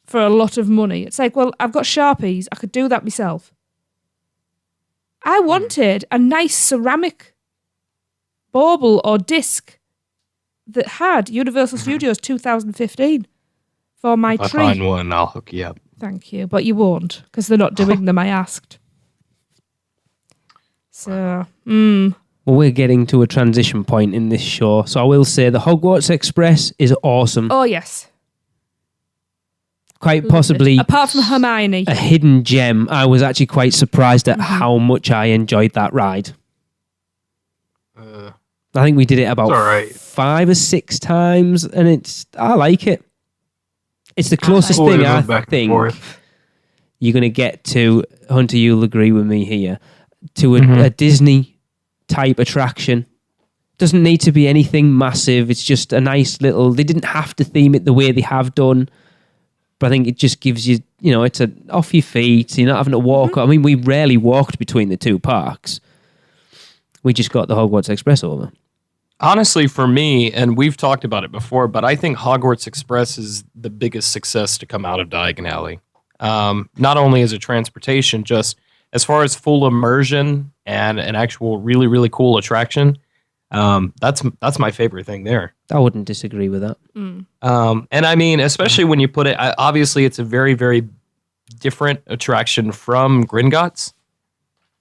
for a lot of money. It's like, well, I've got Sharpies. I could do that myself. I wanted a nice ceramic bauble or disc that had Universal Studios 2015 for my If I tree. find one, I'll hook you up. Thank you, but you won't because they're not doing them. I asked. So, Well, we're getting to a transition point in this show, so I will say the Hogwarts Express is awesome. oh yes, Quite possibly apart from Hermione. a hidden gem. I was actually quite surprised at how much I enjoyed that ride. I think we did it about all right. 5 or 6 times, and I like it. It's the closest Always thing go I back and think forth. you're going to get to, Hunter, you'll agree with me here, to a Disney type attraction. Doesn't need to be anything massive. It's just a nice little, they didn't have to theme it the way they have done, but I think it just gives you, it's off your feet. You're not having to walk. I mean, we rarely walked between the 2 parks. We just got the Hogwarts Express over. Honestly, for me, and we've talked about it before, but I think Hogwarts Express is the biggest success to come out of Diagon Alley. Not only as a transportation, just as far as full immersion and an actual really, really cool attraction. That's my favorite thing there. I wouldn't disagree with that. And I mean, especially when you put it, obviously it's a very, very different attraction from Gringotts.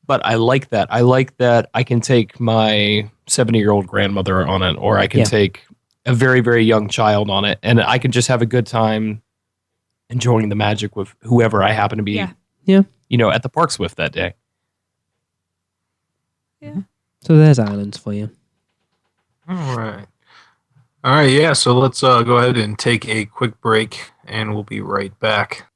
But I like that. I like that I can take my 70-year-old grandmother on it, or I can take a very, very young child on it, and I can just have a good time enjoying the magic with whoever I happen to be, at the parks with that day. Yeah. So there's Islands for you. All right. Yeah. So let's go ahead and take a quick break, and we'll be right back.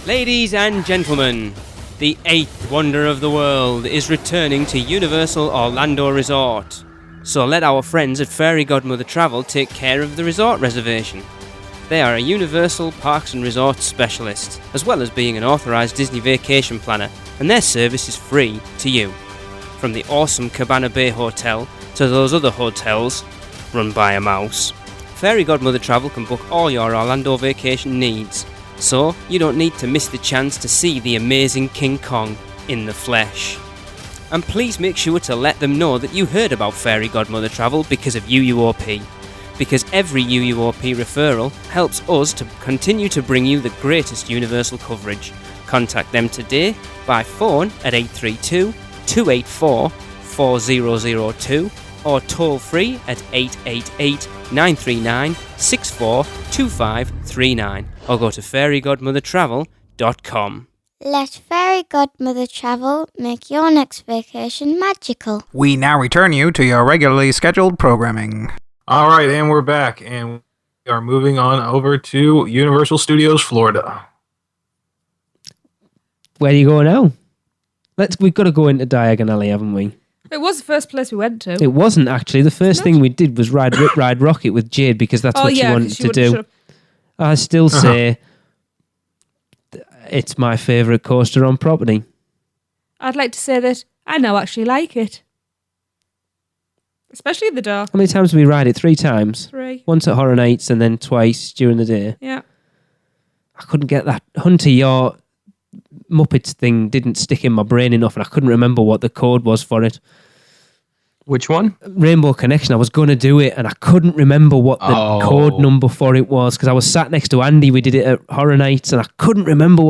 Ladies and gentlemen, the 8th wonder of the world is returning to Universal Orlando Resort. So let our friends at Fairy Godmother Travel take care of the resort reservation. They are a Universal Parks and Resorts specialist, as well as being an authorised Disney vacation planner, and their service is free to you. From the awesome Cabana Bay Hotel to those other hotels run by a mouse, Fairy Godmother Travel can book all your Orlando vacation needs. So you don't need to miss the chance to see the amazing King Kong in the flesh. And please make sure to let them know that you heard about Fairy Godmother Travel because of UUOP. Because every UUOP referral helps us to continue to bring you the greatest Universal coverage. Contact them today by phone at 832 284 4002 or toll free at 888 939 642539 or go to fairygodmothertravel.com. Let Fairy Godmother Travel make your next vacation magical. We now return you to your regularly scheduled programming. All right, and we're back, and we are moving on over to Universal Studios Florida. Where do you go now? We've got to go into Diagon Alley, haven't we? It was the first place we went to. It wasn't actually. The first thing we did was ride Rocket with Jade because that's what she wanted to do. I still say it's my favourite coaster on property. I'd like to say that I now actually like it. Especially in the dark. How many times did we ride it? 3 times? 3. Once at Horror Nights and then twice during the day. Yeah. I couldn't get that. Hunter, your Muppets thing didn't stick in my brain enough and I couldn't remember what the code was for it. Which one? Rainbow Connection. I was going to do it and I couldn't remember what the code number for it was because I was sat next to Andy. We did it at Horror Nights and I couldn't remember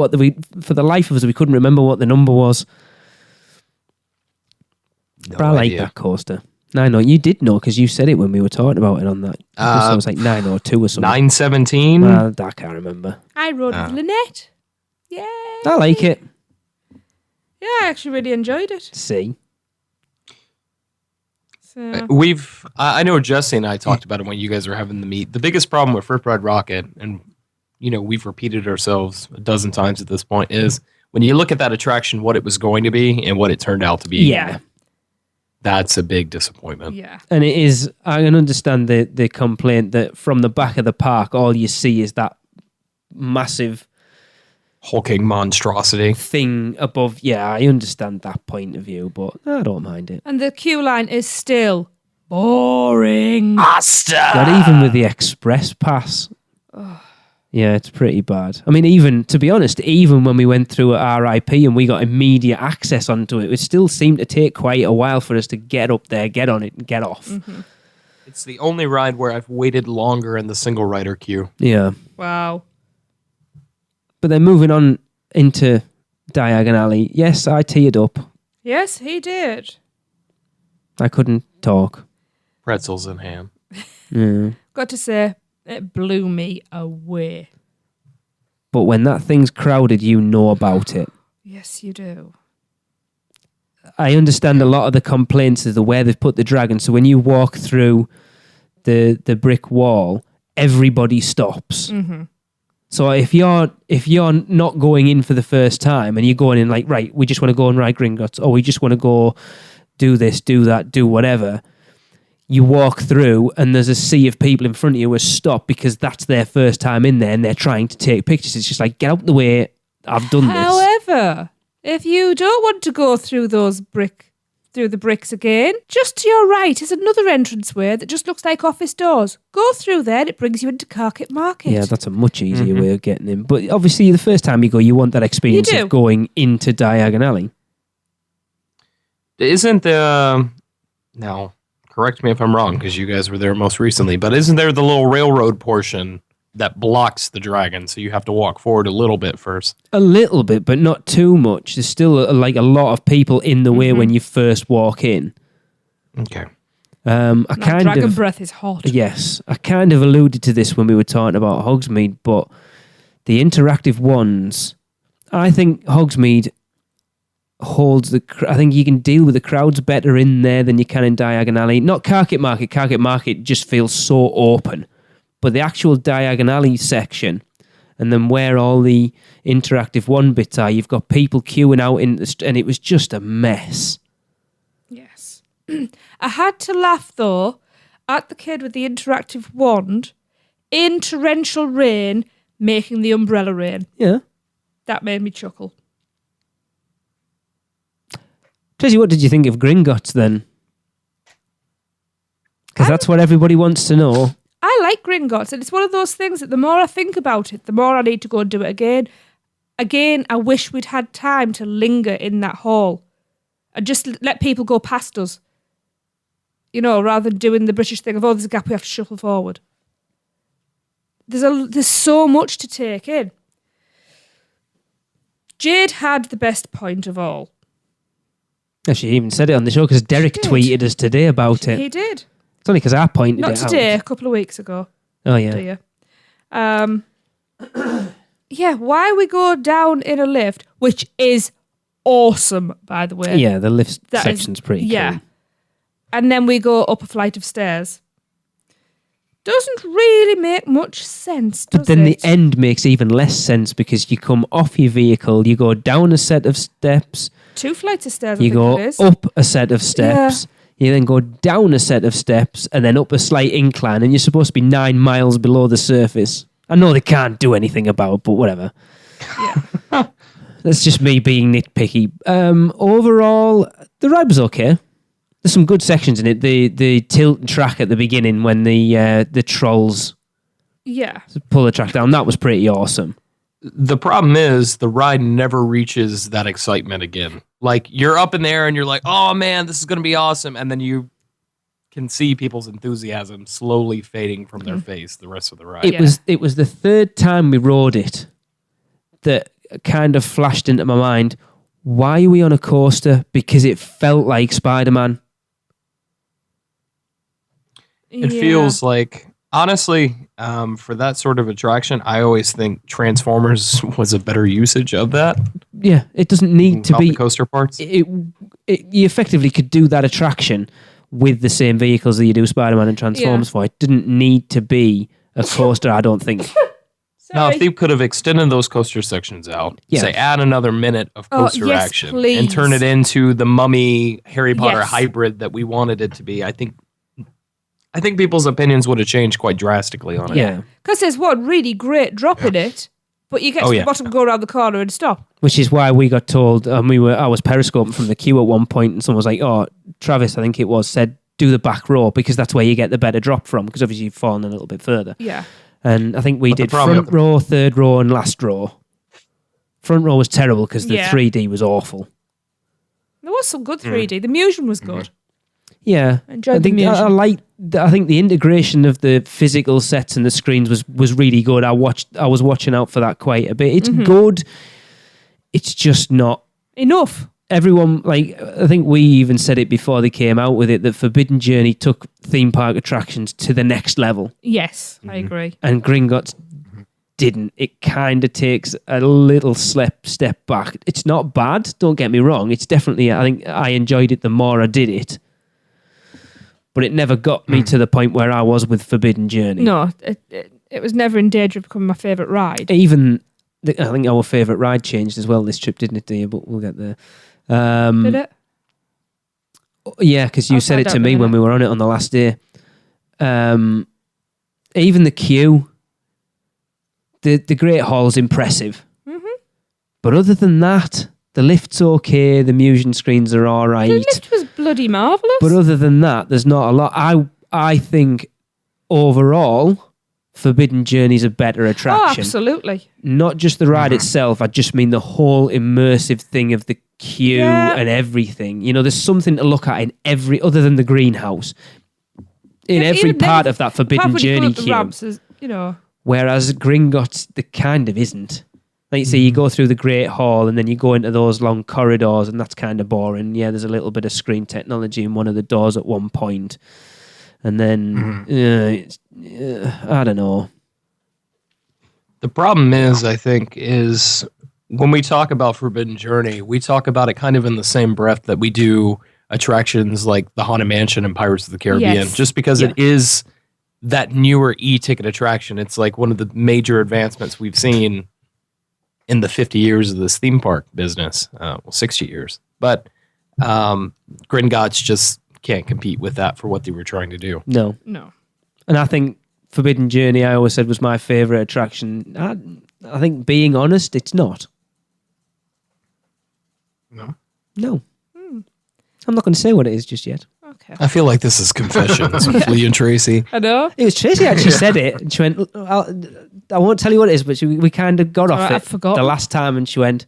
for the life of us, we couldn't remember what the number was. No but I like idea. that coaster. 902. You did know because you said it when we were talking about it on that. I was like 902 or something. 917? I can't remember. I rode with Lynette. Yay. I like it. Yeah, I actually really enjoyed it. See? So. I know Jesse and I talked about it when you guys were having the meet. The biggest problem with Rip Ride Rocket, and we've repeated ourselves a dozen times at this point, is when you look at that attraction, what it was going to be and what it turned out to be. Yeah. That's a big disappointment. Yeah. And it is, I can understand the complaint that from the back of the park, all you see is that massive hulking monstrosity thing above. Yeah, I understand that point of view, but I don't mind it. And the queue line is still boring. Not even with the express pass. Yeah, it's pretty bad. I mean, even, to be honest, even when we went through at RIP and we got immediate access onto it, it still seemed to take quite a while for us to get up there, get on it, and get off. Mm-hmm. It's the only ride where I've waited longer in the single rider queue. Yeah. Wow. But then moving on into Diagon Alley, yes, I teared up. Yes, he did. I couldn't talk. Pretzels in ham. Yeah. Got to say, it blew me away. But when that thing's crowded, you know about it. Yes, you do. I understand a lot of the complaints of the where they've put the dragon. So when you walk through the brick wall, everybody stops. Mm-hmm. So if you're not going in for the first time and you're going in like, right, we just want to go and ride Gringotts, or we just want to go do this, do that, do whatever, you walk through and there's a sea of people in front of you who are stopped because that's their first time in there and they're trying to take pictures. It's just like, get out the way, I've done this. However, if you don't want to go through the bricks again, just to your right is another entranceway that just looks like office doors. Go through there and it brings you into Carket Market. Yeah, that's a much easier way of getting in. But obviously, the first time you go, you want that experience of going into Diagon Alley. Isn't the... Now, correct me if I'm wrong, because you guys were there most recently, but isn't there the little railroad portion that blocks the dragon, so you have to walk forward a little bit first? A little bit, but not too much. There's still like a lot of people in the way when you first walk in. Okay. Dragon breath is hot. Yes, I kind of alluded to this when we were talking about Hogsmeade, but the interactive ones, I think Hogsmeade holds I think you can deal with the crowds better in there than you can in Diagon Alley. Not Carket Market. Carket Market just feels so open. But the actual Diagon Alley section, and then where all the interactive one bits are, you've got people queuing out and it was just a mess. Yes. I had to laugh, though, at the kid with the interactive wand in torrential rain making the umbrella rain. Yeah. That made me chuckle. Tracy, what did you think of Gringotts then? Because that's what everybody wants to know. I like Gringotts, and it's one of those things that the more I think about it, the more I need to go and do it again. Again, I wish we'd had time to linger in that hall and just let people go past us. You know, rather than doing the British thing of, oh, there's a gap, we have to shuffle forward. There's so much to take in. Jade had the best point of all. She even said it on the show because Derek tweeted us today about it. He did. It's only because I pointed it out. Not today, a couple of weeks ago. Oh, yeah. Yeah, why we go down in a lift, which is awesome, by the way. Yeah, the lift section's pretty cool. And then we go up a flight of stairs. Doesn't really make much sense, does it? But then the end makes even less sense because you come off your vehicle, you go down a set of steps. 2 flights of stairs, you go up a set of steps. You then go down a set of steps and then up a slight incline, and you're supposed to be 9 miles below the surface. I know they can't do anything about it, but whatever. Yeah. That's just me being nitpicky. Overall, the ride was okay. There's some good sections in it. The tilt and track at the beginning when the trolls pull the track down, that was pretty awesome. The problem is the ride never reaches that excitement again. Like, you're up in there and you're like, oh man, this is going to be awesome. And then you can see people's enthusiasm slowly fading from their face the rest of the ride. It was the third time we rode it that kind of flashed into my mind, why are we on a coaster? Because it felt like Spider-Man. It feels like, honestly, for that sort of attraction, I always think Transformers was a better usage of that. Yeah, it doesn't need to be the coaster parts. You effectively could do that attraction with the same vehicles that you do Spider-Man and Transformers for. It didn't need to be a coaster, I don't think. Now, if they could have extended those coaster sections out, say add another minute of coaster action, please. And turn it into the Mummy Harry Potter hybrid that we wanted it to be, I think people's opinions would have changed quite drastically on it. Yeah. Because there's one really great drop in it, but you get to the bottom, go around the corner and stop. Which is why we got told, I was periscoping from the queue at one point, and someone was like, oh, Travis, I think it was, said, do the back row, because that's where you get the better drop from, because obviously you've fallen a little bit further. Yeah. And I think we did front row, third row, and last row. Front row was terrible because the 3D was awful. There was some good 3D. The Museum was good. Yeah, I think the integration of the physical sets and the screens was really good. I was watching out for that quite a bit. It's good. It's just not enough. Everyone, I think we even said it before they came out with it, that Forbidden Journey took theme park attractions to the next level. Yes, I agree. And Gringotts didn't. It kind of takes a little step back. It's not bad, don't get me wrong. It's definitely, I think I enjoyed it the more I did it. But it never got me to the point where I was with Forbidden Journey. No, it was never in danger of becoming my favourite ride. Even, I think our favourite ride changed as well this trip, didn't it, dear? But we'll get there. Did it? Yeah, because you said it to me when we were on it on the last day. Even the queue, the Great Hall's impressive. But other than that, the lift's okay, the Museum screens are all right. The lift was bloody marvellous. But other than that, there's not a lot. I think overall, Forbidden Journey's a better attraction. Oh, absolutely. Not just the ride itself, I just mean the whole immersive thing of the queue and everything. You know, there's something to look at in every, other than the greenhouse, in every part of that Forbidden Journey queue. Ramps is, you know. Whereas Gringotts, there kind of isn't. Like you say, you go through the Great Hall and then you go into those long corridors and that's kind of boring. Yeah, there's a little bit of screen technology in one of the doors at one point. And then, I don't know. The problem is, I think, is when we talk about Forbidden Journey, we talk about it kind of in the same breath that we do attractions like the Haunted Mansion and Pirates of the Caribbean, just because it is that newer e-ticket attraction. It's like one of the major advancements we've seen in the 50 years of this theme park business. 60 years. But Gringotts just can't compete with that for what they were trying to do. No. And I think Forbidden Journey, I always said, was my favourite attraction. I think, being honest, it's not. No. I'm not going to say what it is just yet. Okay. I feel like this is confessions with Lee and Tracey. I know. It was Tracy actually said it, and she went, I won't tell you what it is, but we kind of got off Alright, it I forgot. the last time, and she went,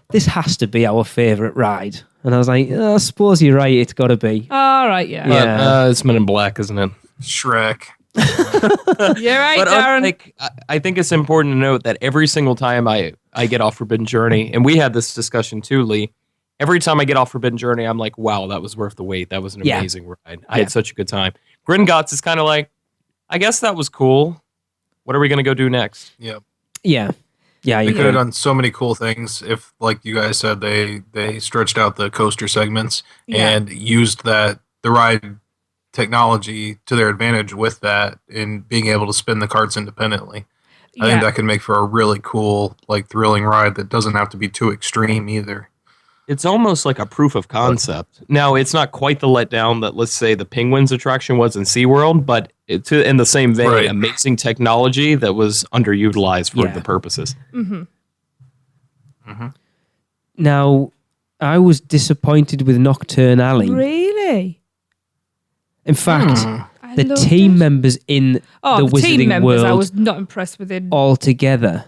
this has to be our favourite ride. And I was like, I suppose you're right, it's got to be. All right, yeah. Yeah. It's Men in Black, isn't it? Shrek. You're right, But Darren. I think it's important to note that every single time I get off Forbidden Journey, and we had this discussion too, Lee, every time I get off Forbidden Journey, I'm like, wow, that was worth the wait. That was an amazing ride. I had such a good time. Gringotts is kind of like, I guess that was cool. What are we going to go do next? Yeah. Yeah. Yeah, They you could have could. done so many cool things if, like you guys said, they stretched out the coaster segments and used the ride technology to their advantage with that in being able to spin the carts independently. I think that could make for a really cool, like thrilling ride that doesn't have to be too extreme either. It's almost like a proof of concept. Now, it's not quite the letdown that, let's say, the Penguins attraction was in SeaWorld, but it's in the same vein, amazing technology that was underutilized for the purposes. Mm-hmm. Mm-hmm. Now, I was disappointed with Nocturne Alley. Really? In fact, I the loved team it. members in the the team Wizarding members, I World was not impressed with it. all together,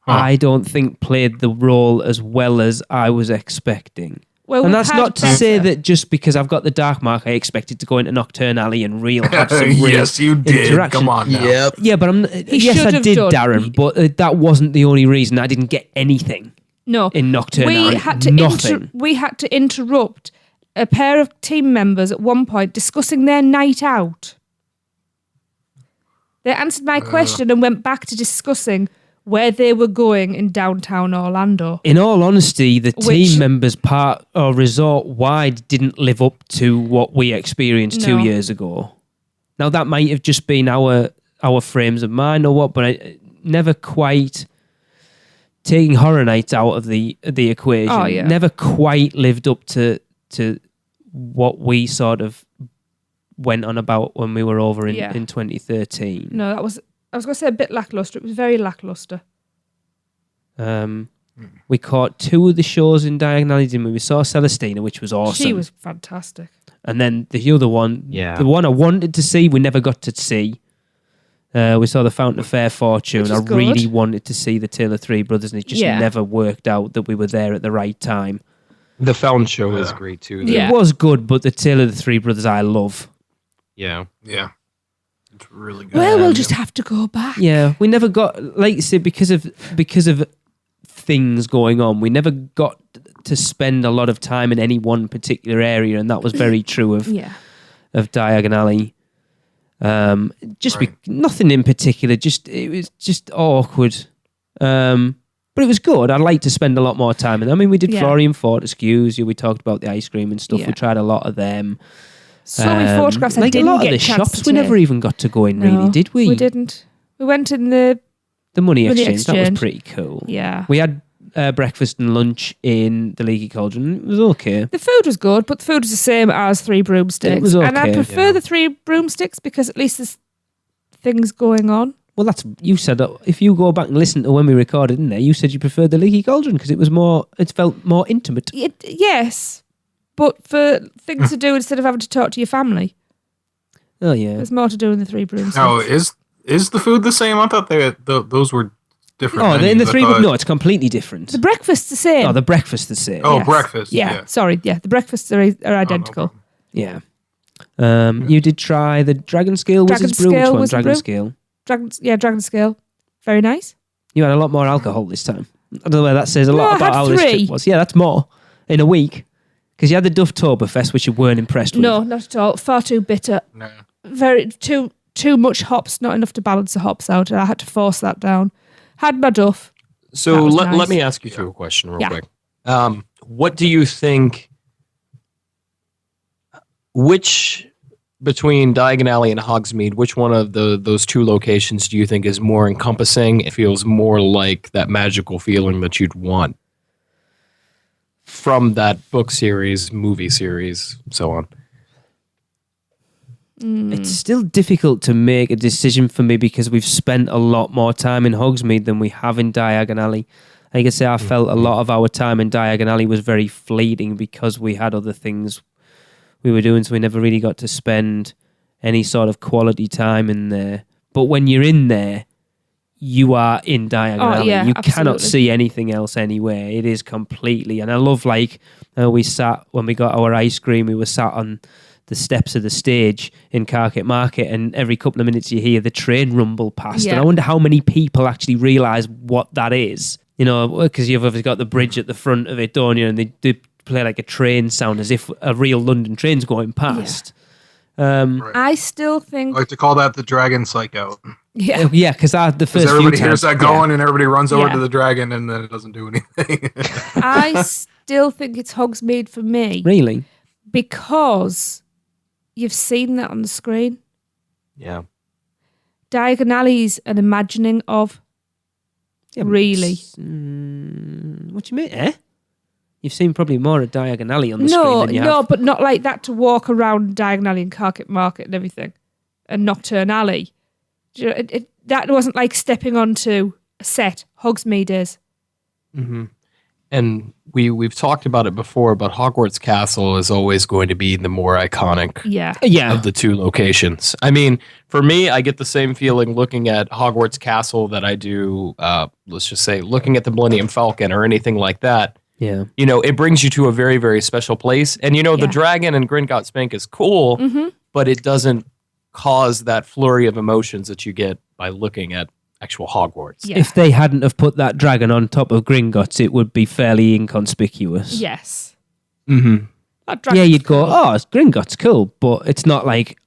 I don't think played the role as well as I was expecting. Well, And we've that's had not to say better. that just because I've got the Dark Mark, I expected to go into Nocturne Alley and have some real Yes, you did. interaction. Come on now. Yeah, but yes, should I have did, done. Darren, but that wasn't the only reason. I didn't get anything No, in Nocturne we Alley. had to Nothing. we had to interrupt a pair of team members at one point discussing their night out. They answered my question and went back to discussing where they were going in downtown Orlando. In all honesty, the Which- team members part or resort wide didn't live up to what we experienced 2 No. years ago. Now that might have just been our frames of mind or what, but I never quite taking Horror Nights out of the equation. Oh, yeah. Never quite lived up to what we sort of went on about when we were over in 2013. No, I was going to say a bit lackluster. It was very lackluster. We caught 2 of the shows in Diagonally, didn't we? We saw Celestina, which was awesome. She was fantastic. And then the other one, Yeah. the one I wanted to see, we never got to see. We saw the Fountain of Fair Fortune. Which I is good. really wanted to see the Tale of Three Brothers, and it just never worked out that we were there at the right time. The Fountain Show is great, too. though. Yeah. It was good, but the Tale of the Three Brothers I love. Yeah. Yeah. It's really good. Well, we'll just have to go back. Yeah, we never got, like you said, because of things going on, we never got to spend a lot of time in any one particular area, and that was very true of Diagon Alley. Nothing in particular. It was just awkward. But it was good. I'd like to spend a lot more time in. I mean, we did Florian Fortescue's. We talked about the ice cream and stuff. Yeah. We tried a lot of them. So many photographs I like didn't a lot get of the a chance shops. to We never take. even got to go in, really, No, did we? We didn't. We went in the The money Money exchange. That was exchange. pretty cool. yeah. We had breakfast and lunch in the Leaky Cauldron. It was okay. The food was good, but the food was the same as Three Broomsticks. It was And I okay. prefer the Three Broomsticks because at least there's things going on. Well, that's you said that if you go back and listen to when we recorded in there, you said you preferred the Leaky Cauldron because it felt more intimate. Yes, but for things to do instead of having to talk to your family, Oh yeah. there's more to do in the Three Broomsticks. Now, is the food the same? I thought those were different. Oh, in the menus. I three. thought- No, it's completely different. The breakfast's the same. Oh, the breakfast the same. Oh, Yes. breakfast. Yeah, sorry. Yeah, the breakfasts are identical. Yeah. You did try the Dragon Scale Dragon Wizard's Brew. Which Scale one? Wizard Dragon Brew? Scale. Dragon Scale. Very nice. You had a lot more alcohol this time. I don't know whether that says a No, lot I about had how this 3. trip was. Yeah, that's more in a week. Because you had the Dufftoberfest, which you weren't impressed with. No, not at all. Far too bitter. No. Very too much hops. Not enough to balance the hops out. I had to force that down. Had my Duff. So That was let nice. me ask you two a question real Yeah. quick. What do you think, which, between Diagon Alley and Hogsmeade, which one of those two locations do you think is more encompassing? It feels more like that magical feeling that you'd want from that book series, movie series, so on. It's still difficult to make a decision for me because we've spent a lot more time in Hogsmeade than we have in Diagon Alley. Like I say, I felt a lot of our time in Diagon Alley was very fleeting because we had other things we were doing, so we never really got to spend any sort of quality time in there. But when you're in there, you are in Diagon Alley. Yeah, you absolutely. cannot see anything else anywhere. It is completely... And I love, like, we sat, when we got our ice cream, we were sat on the steps of the stage in Carket Market, and every couple of minutes you hear the train rumble past. Yeah. And I wonder how many people actually realise what that is. You know, because you've obviously got the bridge at the front of it, don't you? And they do play like a train sound as if a real London train's going past. Right. I still I think... like to call that the dragon psycho. Yeah. Yeah, because the first Because everybody few hears times, that going and everybody runs over Yeah. to the dragon and then it doesn't do anything. I still think it's Hogsmeade for me. Really? Because you've seen that on the screen. Yeah. Diagon Alley's an imagining of. Yeah, but Really? what do you mean? You've seen probably more of Diagon Alley on the screen than you No, have. but not like that to walk around Diagon Alley and Carket Market and everything. And Nocturne Alley. Do you know, that wasn't like stepping onto a set. Hogsmeade is. Mm-hmm. And we've talked about it before, but Hogwarts Castle is always going to be the more iconic Yeah. of the two locations. I mean, for me, I get the same feeling looking at Hogwarts Castle that I do, let's just say, looking at the Millennium Falcon or anything like that. Yeah. You know, it brings you to a very, very special place. And, you know, the Yeah. dragon and Gringotts Bank is cool, but it doesn't cause that flurry of emotions that you get by looking at actual Hogwarts. Yeah. If they hadn't have put that dragon on top of Gringotts, it would be fairly inconspicuous. Yes. Mm-hmm. That Yeah, dragon's you'd go, cool. oh, it's Gringotts, cool. But it's not like,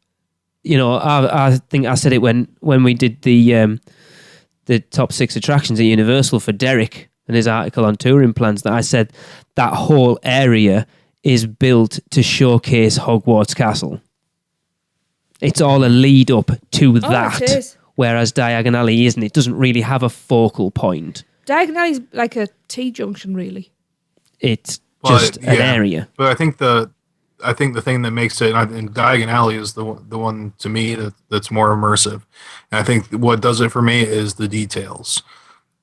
you know, I think I said it when we did the top 6 attractions at Universal for Derek and his article on touring plans, that I said that whole area is built to showcase Hogwarts Castle. It's all a lead up to that. It is. Whereas Diagon Alley isn't. It doesn't really have a focal point. Diagon Alley's like a T-junction, really. It's But, just an yeah. area. But I think the thing that makes it, and Diagon Alley is the one to me that's more immersive. And I think what does it for me is the details.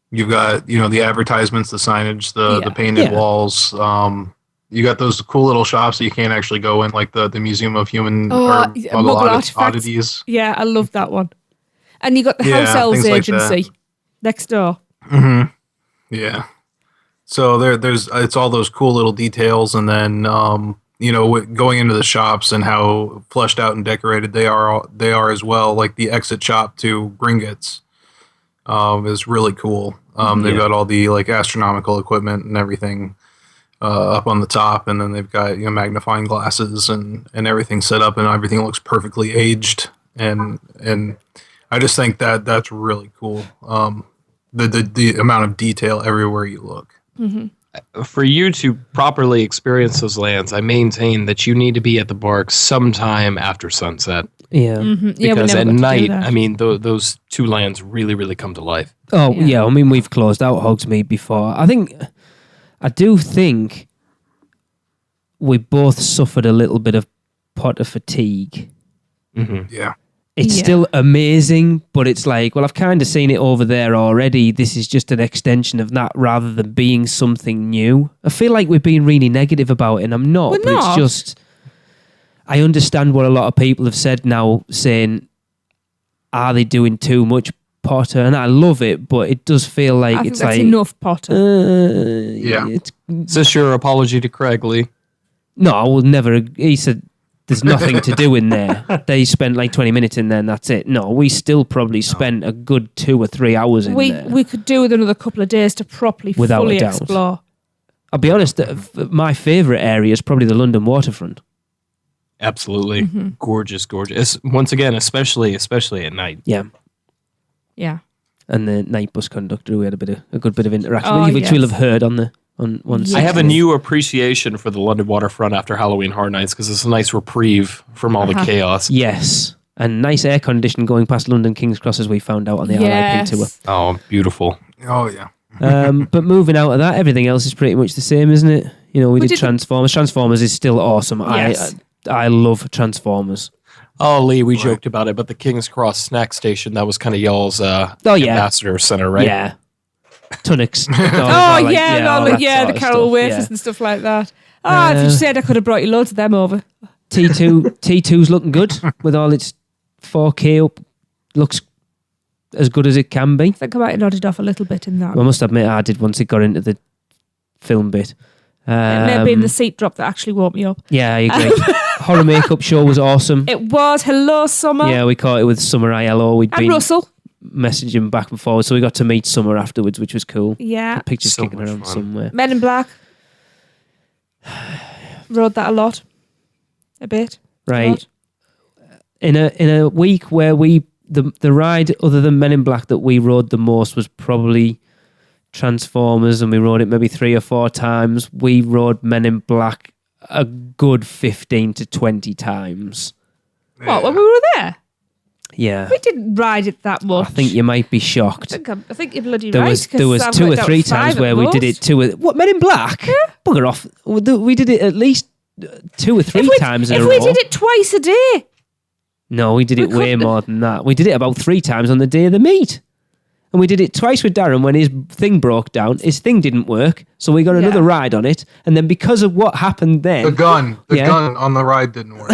You've got, you know, the advertisements, the signage, the painted Yeah. walls. You got those cool little shops that you can't actually go in, like the Museum of Human Oh, or yeah, Muggle Muggle Artifacts. Oddities. Yeah, I love that one. And you got the Yeah, House Elves things like that. Agency next door. Mm-hmm. Yeah. So there's it's all those cool little details, and then you know, going into the shops and how fleshed out and decorated they are as well. Like the exit shop to Gringotts is really cool. They've got all the like astronomical equipment and everything up on the top, and then they've got, you know, magnifying glasses and everything set up, and everything looks perfectly aged, and I just think that that's really cool. The amount of detail everywhere you look. For you to properly experience those lands, I maintain that you need to be at the park sometime after sunset. Yeah. Yeah, we Because never at got to do night, that. I mean, those two lands really, really come to life. Oh, Yeah. yeah. I mean, we've closed out Hogsmeade before. I do think we both suffered a little bit of Potter fatigue. Yeah. It's Yeah. still amazing, but it's like, well, I've kind of seen it over there already. This is just an extension of that rather than being something new. I feel like we're being really negative about it, and I'm not. We're But not. it's just, I understand what a lot of people have said now, saying, are they doing too much Potter? And I love it, but it does feel like I think it's that's like enough, Potter. Yeah. Is this your apology to Craig Lee? No, I will never. He said there's nothing to do in there. They spent like 20 minutes in there and that's it. No, we still probably spent a good 2 or 3 hours in there. We could do with another couple of days to properly Without fully a doubt. explore. I'll be honest, my favourite area is probably the London waterfront. Absolutely. Gorgeous, gorgeous. Once again, especially at night. Yeah. Yeah. And the night bus conductor, we had a good bit of interaction Oh, with, which yes. we'll have heard on one Yes. I have a section. new appreciation for the London waterfront after Halloween Horror Nights because it's a nice reprieve from all the chaos. Yes. And nice air condition going past London King's Cross, as we found out on the Yes. RIP tour. Oh, beautiful. Oh yeah. But moving out of that, everything else is pretty much the same, isn't it? You know, we did did- Transformers. Transformers is still awesome. Yes. I love Transformers. Oh, Lee, we joked about it, but the King's Cross snack station, that was kind of y'all's yeah. ambassador center, right? Yeah. tunics. Oh, all the that Carol sort of wafers stuff, and stuff like that. Oh, if you said I could have brought you loads of them over. T2's looking good with all its 4K up. Looks as good as it can be. I think I might have nodded off a little bit in that. I must admit I did once it got into the film bit. It may have been the seat drop that actually woke me up. Yeah, I agree. Horror makeup show was awesome. It was. Hello, Summer. Yeah, we caught it with Summer ILO. And Russell. Messaging back and forward, so we got to meet Summer afterwards, which was cool. Yeah. Pictures So kicking much around fun. somewhere. Men in Black. Rode that a lot. A bit. Right. A lot. In a week where the ride other than Men in Black that we rode the most was probably Transformers, and we rode it maybe 3 or 4 times. We rode Men in Black a good 15 to 20 times. What, when we were there? Yeah. We didn't ride it that much. I think you might be shocked. I think you're bloody There right. was 'cause I've 2 or worked out 3 5 times at where we did most. it What, Men in Black? Yeah. Bugger off. We did it at least 2 or 3 times in a If row. we did it twice a day. No, we did it way couldn't- more than that. We did it about 3 times on the day of the meet. And we did it twice with Darren when his thing broke down. His thing didn't work. So we got another ride on it. And then because of what happened then... The gun on the ride didn't work.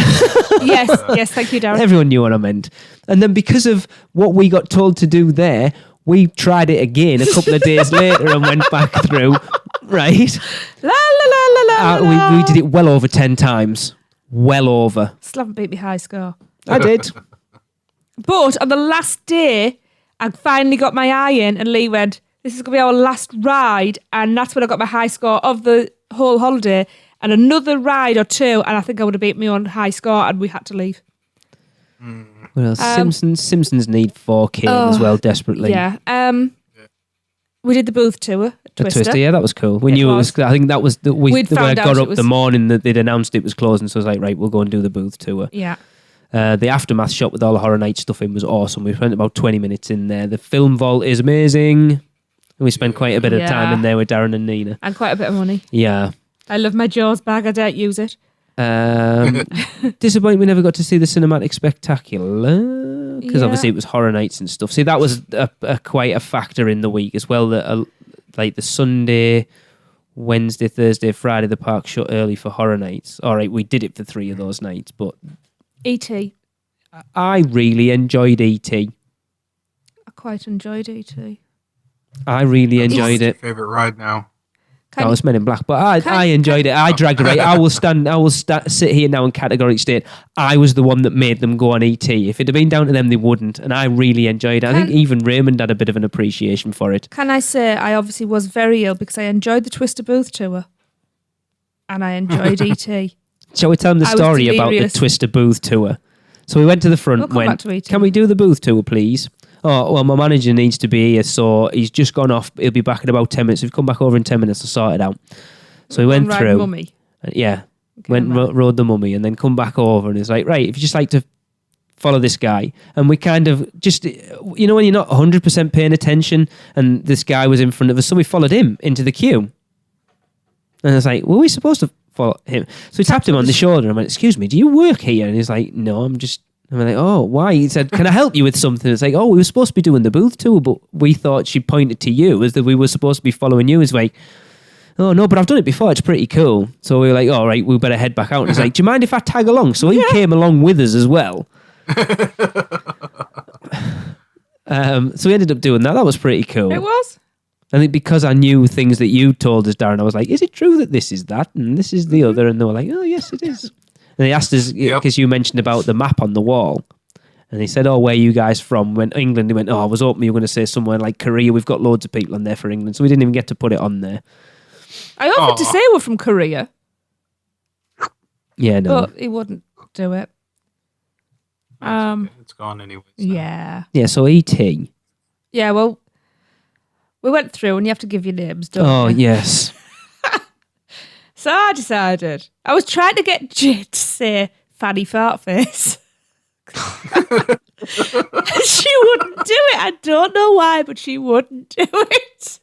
Yes, thank you, Darren. Everyone knew what I meant. And then because of what we got told to do there, we tried it again a couple of days later and went back through. Right? La la la la la. We did it well over 10 times. Well over. Still haven't beat me high score. I did. But on the last day, I finally got my eye in, and Lee went, "This is going to be our last ride," and that's when I got my high score of the whole holiday. And another ride or 2, and I think I would have beat my own high score, and we had to leave. Well, Simpsons need 4K as well, desperately. Yeah. We did the booth tour at The Twister. Twister, yeah, that was cool. We knew it was. I think that was the We'd when I found out got it up was- the morning that they'd announced it was closing. So I was like, right, we'll go and do the booth tour. Yeah. The aftermath shot with all the Horror Night stuff in was awesome. We spent about 20 minutes in there. The film vault is amazing. And we spent quite a bit of time in there with Darren and Nina. And quite a bit of money. Yeah. I love my Jaws bag. I don't use it. Disappointed we never got to see the cinematic spectacular because Yeah. obviously it was Horror Nights and stuff. See, that was quite a factor in the week as well. That like the Sunday, Wednesday, Thursday, Friday, the park shut early for Horror Nights. All right, we did it for 3 of those nights, but E.T. I really enjoyed E.T. I quite enjoyed E.T. I really enjoyed it. Favorite ride now. That was Men in Black, but I enjoyed it. I dragged it right. I will sit here now and categorically state I was the one that made them go on ET. If it had been down to them, they wouldn't. And I really enjoyed it. I think even Raymond had a bit of an appreciation for it. Can I say I obviously was very ill because I enjoyed the Twister booth tour and I enjoyed E.T. Shall we tell them the I was story about the delirious. Twister booth tour? So we went to the front, We'll come back to E.T. can we do the booth tour, please? Oh, well, my manager needs to be here, so he's just gone off. He'll be back in about 10 minutes. We've come back over in 10 minutes to sort it out. So we went Ride through. Mummy. Yeah. Okay, Went right. rode the mummy and then come back over and it's like, right, if you just like to follow this guy. And we kind of just, you know, when you're not 100% paying attention and this guy was in front of us, so we followed him into the queue. And I was like, were we supposed to follow him? So we tapped him on the shoulder and I went, excuse me, do you work here? And he's like, no, I'm just... And we're like, oh, why? He said, can I help you with something? It's like, oh, we were supposed to be doing the booth tour, but we thought she pointed to you as that we were supposed to be following you. It's like, oh, no, but I've done it before. It's pretty cool. So we were like, all right, we better head back out. And he's like, do you mind if I tag along? So he came along with us as well. So we ended up doing that. That was pretty cool. It was? I think because I knew things that you told us, Darren, I was like, is it true that this is that and this is the other? And they were like, oh, yes, it is. And they asked us, because you mentioned about the map on the wall. And he said, oh, where are you guys from? When England, he went, oh, I was hoping you were going to say somewhere like Korea. We've got loads of people on there for England. So we didn't even get to put it on there. I offered to say we're from Korea, Yeah, no. but he wouldn't do it. It's gone anyway. So. Yeah. Yeah, so E.T. Yeah, well, we went through and you have to give your names, don't Oh, you? yes. So I decided. I was trying to get Jit to say Fanny Fartface. She wouldn't do it. I don't know why, but she wouldn't do it.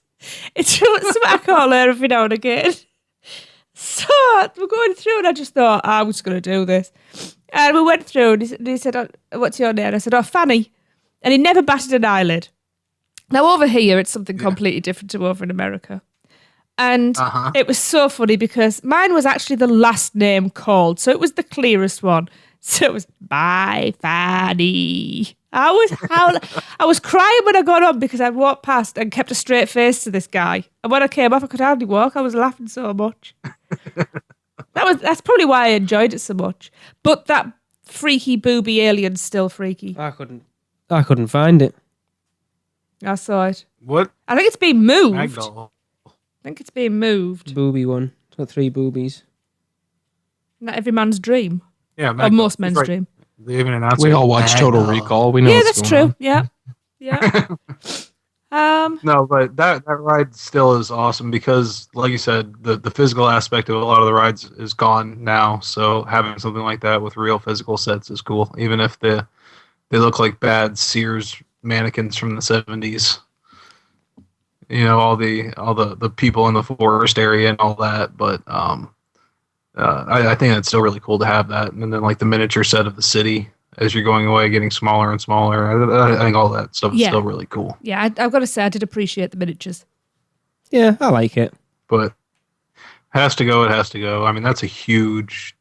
It's something I call her every now and again. So we're going through and I just thought, I'm just going to do this. And we went through and he said, oh, what's your name? I said, oh, Fanny. And he never batted an eyelid. Now over here, it's something completely different to over in America. And it was so funny because mine was actually the last name called. So it was the clearest one. So it was Bye Fanny. I was crying when I got on because I walked past and kept a straight face to this guy. And when I came off, I could hardly walk. I was laughing so much. That's probably why I enjoyed it so much. But that freaky booby alien's still freaky. I couldn't find it. I saw it. What? I think it's been moved. Magdoll. I think it's being moved. Booby one. It's got 3 boobies. Not every man's dream. Yeah, Or Magdoll. most men's Right. dream. They even announced We it. all watch Total Magdoll. Recall. We know Yeah, what's that's going true. on. Yeah. No, but that ride still is awesome because, like you said, the physical aspect of a lot of the rides is gone now. So having something like that with real physical sets is cool, even if they look like bad Sears mannequins from the 70s. You know, all the people in the forest area and all that. But I think it's still really cool to have that, and then like the miniature set of the city as you're going away, getting smaller and smaller. I think all that stuff is still really cool. Yeah, I've got to say, I did appreciate the miniatures. Yeah, I like it. But has to go. It has to go. I mean, that's a huge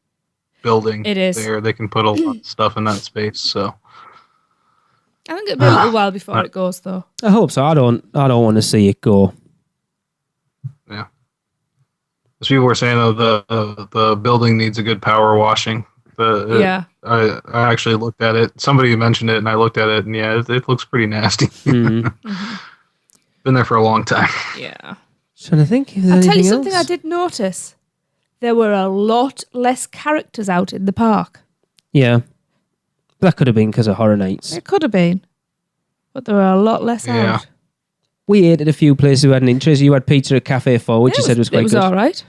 building. It is. There, they can put a lot of stuff in that space. So I think it'll be a little while before it goes, though. I hope so. I don't want to see it go. yeah. As people were saying, though, the building needs a good power washing. Yeah. I actually looked at it. Somebody mentioned it, and I looked at it, and yeah, it looks pretty nasty. Mm. Been there for a long time. Yeah. Trying to think if there's I'll tell you anything something I else. did notice. There were a lot less characters out in the park. Yeah. That could have been because of Horror Nights. It could have been. But there were a lot less Yeah. out. We ate at a few places who had an interest. You had pizza at Cafe 4, which you said was quite It was good. all right.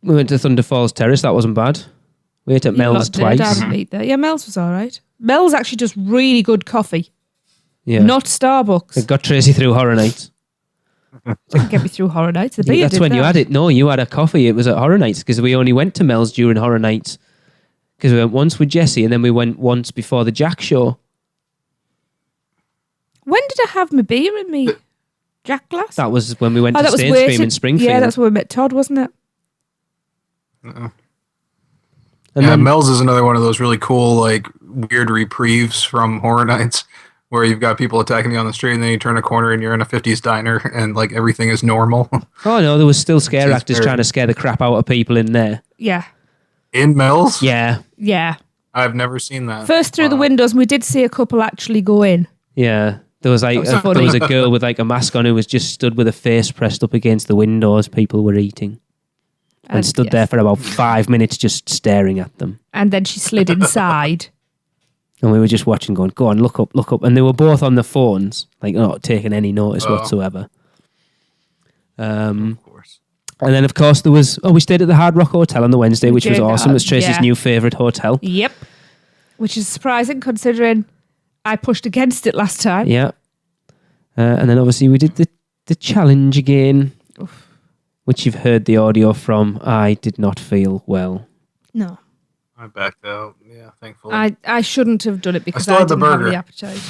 We went to Thunder Falls Terrace. That wasn't bad. We ate at Mel's twice. I didn't eat there. Yeah, Mel's was all right. Mel's actually does really good coffee. Yeah. Not Starbucks. It got Tracy through Horror Nights. Didn't get me through Horror Nights. The beer That's did when that. you had it. No, you had a coffee. It was at Horror Nights because we only went to Mel's during Horror Nights. Because we went once with Jesse and then we went once before the Jack show. When did I have my beer in me? Jack glass? That was when we went to that was Stainstream waited. in Springfield. Yeah, that's where we met Todd, wasn't it? And yeah, then, Mel's is another one of those really cool, like, weird reprieves from Horror Nights where you've got people attacking you on the street and then you turn a corner and you're in a 50s diner and, like, everything is normal. oh no, there was still scare It's actors very- trying to scare the crap out of people in there. Yeah. In Mel's? Yeah, Yeah. I've never seen that. First through the windows, and we did see a couple actually go in. yeah. There was like That was there was a funny. girl with like a mask on who was just stood with her face pressed up against the window as people were eating. And stood there for about 5 minutes just staring at them. And then she slid inside. And we were just watching going, go on, look up, look up. And they were both on the phones, like not taking any notice whatsoever. Of course. And then, of course, there was, we stayed at the Hard Rock Hotel on the Wednesday, which was did, awesome. It was Tracy's yeah. new favourite hotel. Yep. Which is surprising considering I pushed against it last time. Yeah. And then, obviously, we did the challenge again, which you've heard the audio from. I did not feel well. No. I backed out. Yeah, thankfully. I shouldn't have done it because still I had the didn't have burger. the appetite.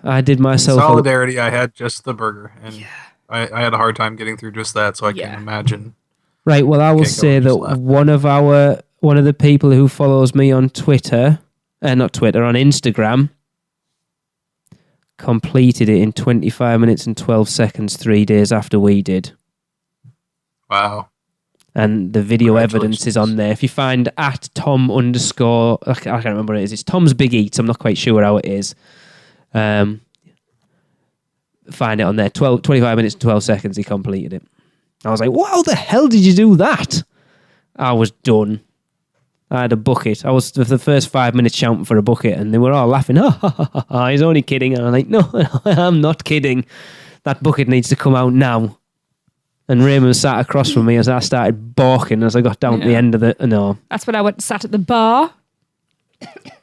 I did myself... Solidarity, I had just the burger. And I had a hard time getting through just that, so I Yeah. can imagine. Right, well, I will Can't go say with that just left. one of the people who follows me on Twitter, not Twitter, on Instagram, completed it in 25 minutes and 12 seconds 3 days after we did. Wow. And the video evidence is on there. If you find at Tom _ I can't remember what it is. It's Tom's Big Eats. I'm not quite sure how it is. Find it on there. 25 minutes and 12 seconds he completed it. I was like, how the hell did you do that? I was done. I had a bucket. I was for the first 5 minutes shouting for a bucket and they were all laughing. Oh, he's only kidding. And I'm like, no, I'm not kidding. That bucket needs to come out now. And Raymond sat across from me as I started barking as I got down to the end of the... No, That's when I went and sat at the bar.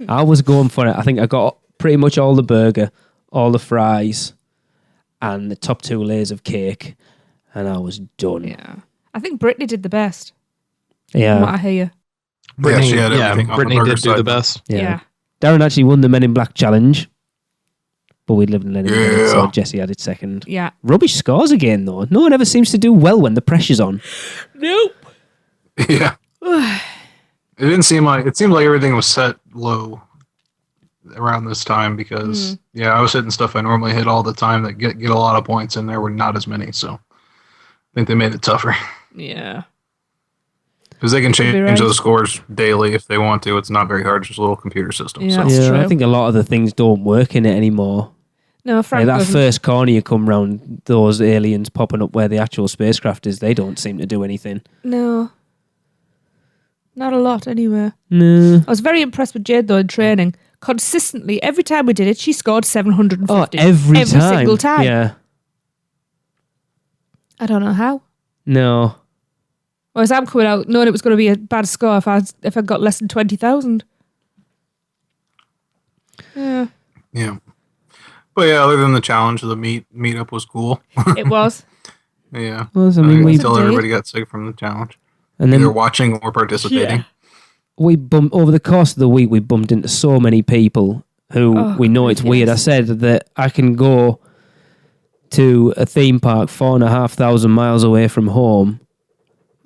I was going for it. I think I got pretty much all the burger, all the fries, and the top 2 layers of cake. And I was done. Yeah. I think Brittany did the best. Yeah. From what I hear. Yeah, she had everything on the Brittany burger did do side. the best. Yeah. Darren actually won the Men in Black challenge. But we lived and let him get it, so Jesse had it second. Yeah. Rubbish scores again, though. No one ever seems to do well when the pressure's on. Nope. Yeah. It seemed like everything was set low around this time because I was hitting stuff I normally hit all the time that get a lot of points, and there were not as many. So I think they made it tougher. Yeah. Because they can change those scores daily if they want to. It's not very hard. It's just a little computer system. Yeah, So. that's true. I think a lot of the things don't work in it anymore. No, Frank Like that doesn't. first corner you come round, those aliens popping up where the actual spacecraft is, they don't seem to do anything. No. Not a lot, anyway. No. I was very impressed with Jade, though, in training. Consistently, every time we did it, she scored 750. Oh, every time. Single time. Yeah. I don't know how. No. Whereas I'm coming out knowing it was going to be a bad score if I got less than 20,000. Yeah. Yeah. But yeah, other than the challenge, the meetup was cool. It was. Yeah. Well, I mean, until everybody got sick from the challenge. And Either then watching or participating. we bumped over the course of the week. We bumped into so many people who we know it's weird. I said that I can go to a theme park 4,500 miles away from home,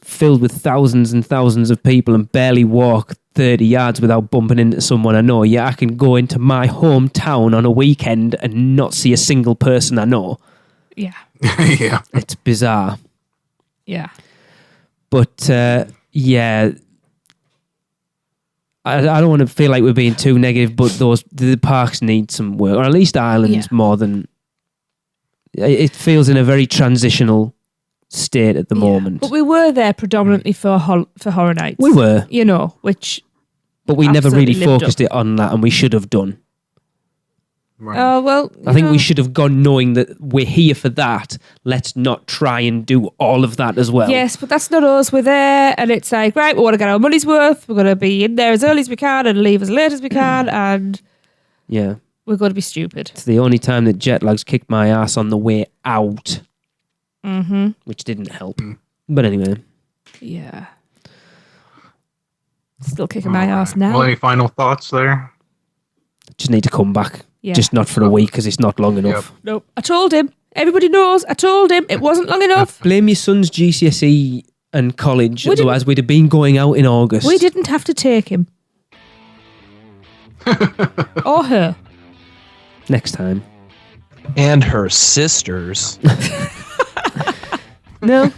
filled with thousands and thousands of people, and barely walk 30 yards without bumping into someone I know. Yeah, I can go into my hometown on a weekend and not see a single person I know. Yeah. Yeah. It's bizarre. Yeah. But yeah, I don't want to feel like we're being too negative, but the parks need some work, or at least Ireland's more than. It feels in a very transitional state at the moment. But we were there predominantly for Horror Nights. We were, You know, which. but we never really absolutely lived focused it on that, and we should have done. Right. Oh, well. I think we should have gone knowing that we're here for that. Let's not try and do all of that as well. Yes, but that's not us. We're there, and it's like, right, we want to get our money's worth. We're going to be in there as early as we can and leave as late as we can, and Yeah. we're going to be stupid. It's the only time that jet lags kicked my ass on the way out, which didn't help. But anyway. Yeah. Still kicking my ass now. Well, any final thoughts there? Just need to come back. Yeah. Just not for a week because it's not long enough. Nope. I told him. Everybody knows. I told him it wasn't long enough. Blame your son's GCSE and college, We didn't- otherwise we'd have been going out in August. We didn't have to take him. Or her. Next time. And her sisters. No.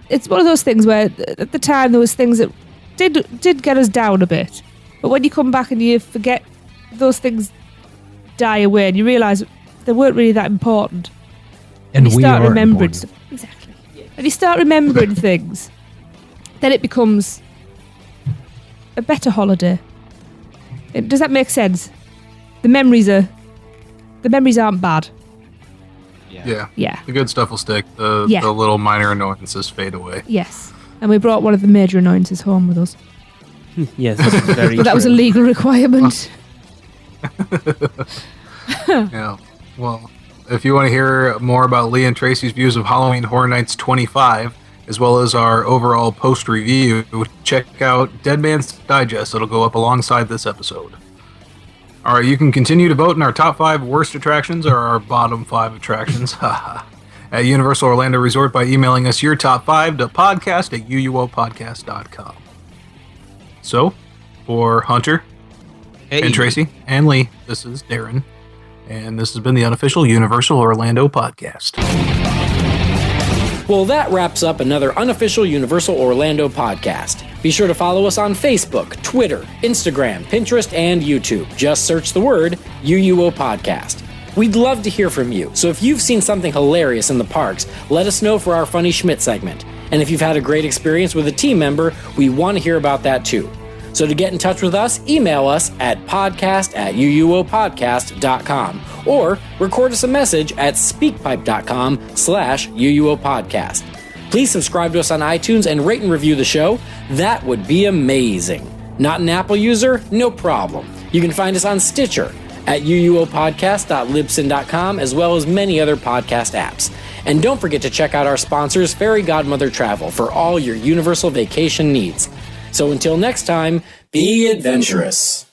It's one of those things where at the time there was things that did get us down a bit. But when you come back and you forget, those things die away and you realise they weren't really that important. And you we start are remembering important. stuff. Exactly. And you start remembering things, then it becomes a better holiday. Does that make sense? The memories aren't bad. Yeah. Yeah. The good stuff will stick. The little minor annoyances fade away. Yes. And we brought one of the major annoyances home with us. Yes, that's very But that was a true. legal requirement. Yeah. Well, if you want to hear more about Lee and Tracey's views of Halloween Horror Nights 25, as well as our overall post review, check out Dead Man's Digest. It'll go up alongside this episode. All right, you can continue to vote in our top 5 worst attractions or our bottom 5 attractions at Universal Orlando Resort by emailing us your top 5 to podcast@uuopodcast.com. So, for Hunter and Tracy and Lee, this is Darren, and this has been the unofficial Universal Orlando podcast. Well, that wraps up another unofficial Universal Orlando podcast. Be sure to follow us on Facebook, Twitter, Instagram, Pinterest, and YouTube. Just search the word UUO Podcast. We'd love to hear from you, so if you've seen something hilarious in the parks, let us know for our Funny Schmidt segment. And if you've had a great experience with a team member, we want to hear about that too. So to get in touch with us, email us at podcast@uuopodcast.com or record us a message at speakpipe.com/uuopodcast. Please subscribe to us on iTunes and rate and review the show. That would be amazing. Not an Apple user? No problem. You can find us on Stitcher at uuopodcast.libsyn.com as well as many other podcast apps. And don't forget to check out our sponsors, Fairy Godmother Travel, for all your Universal vacation needs. So until next time, be adventurous.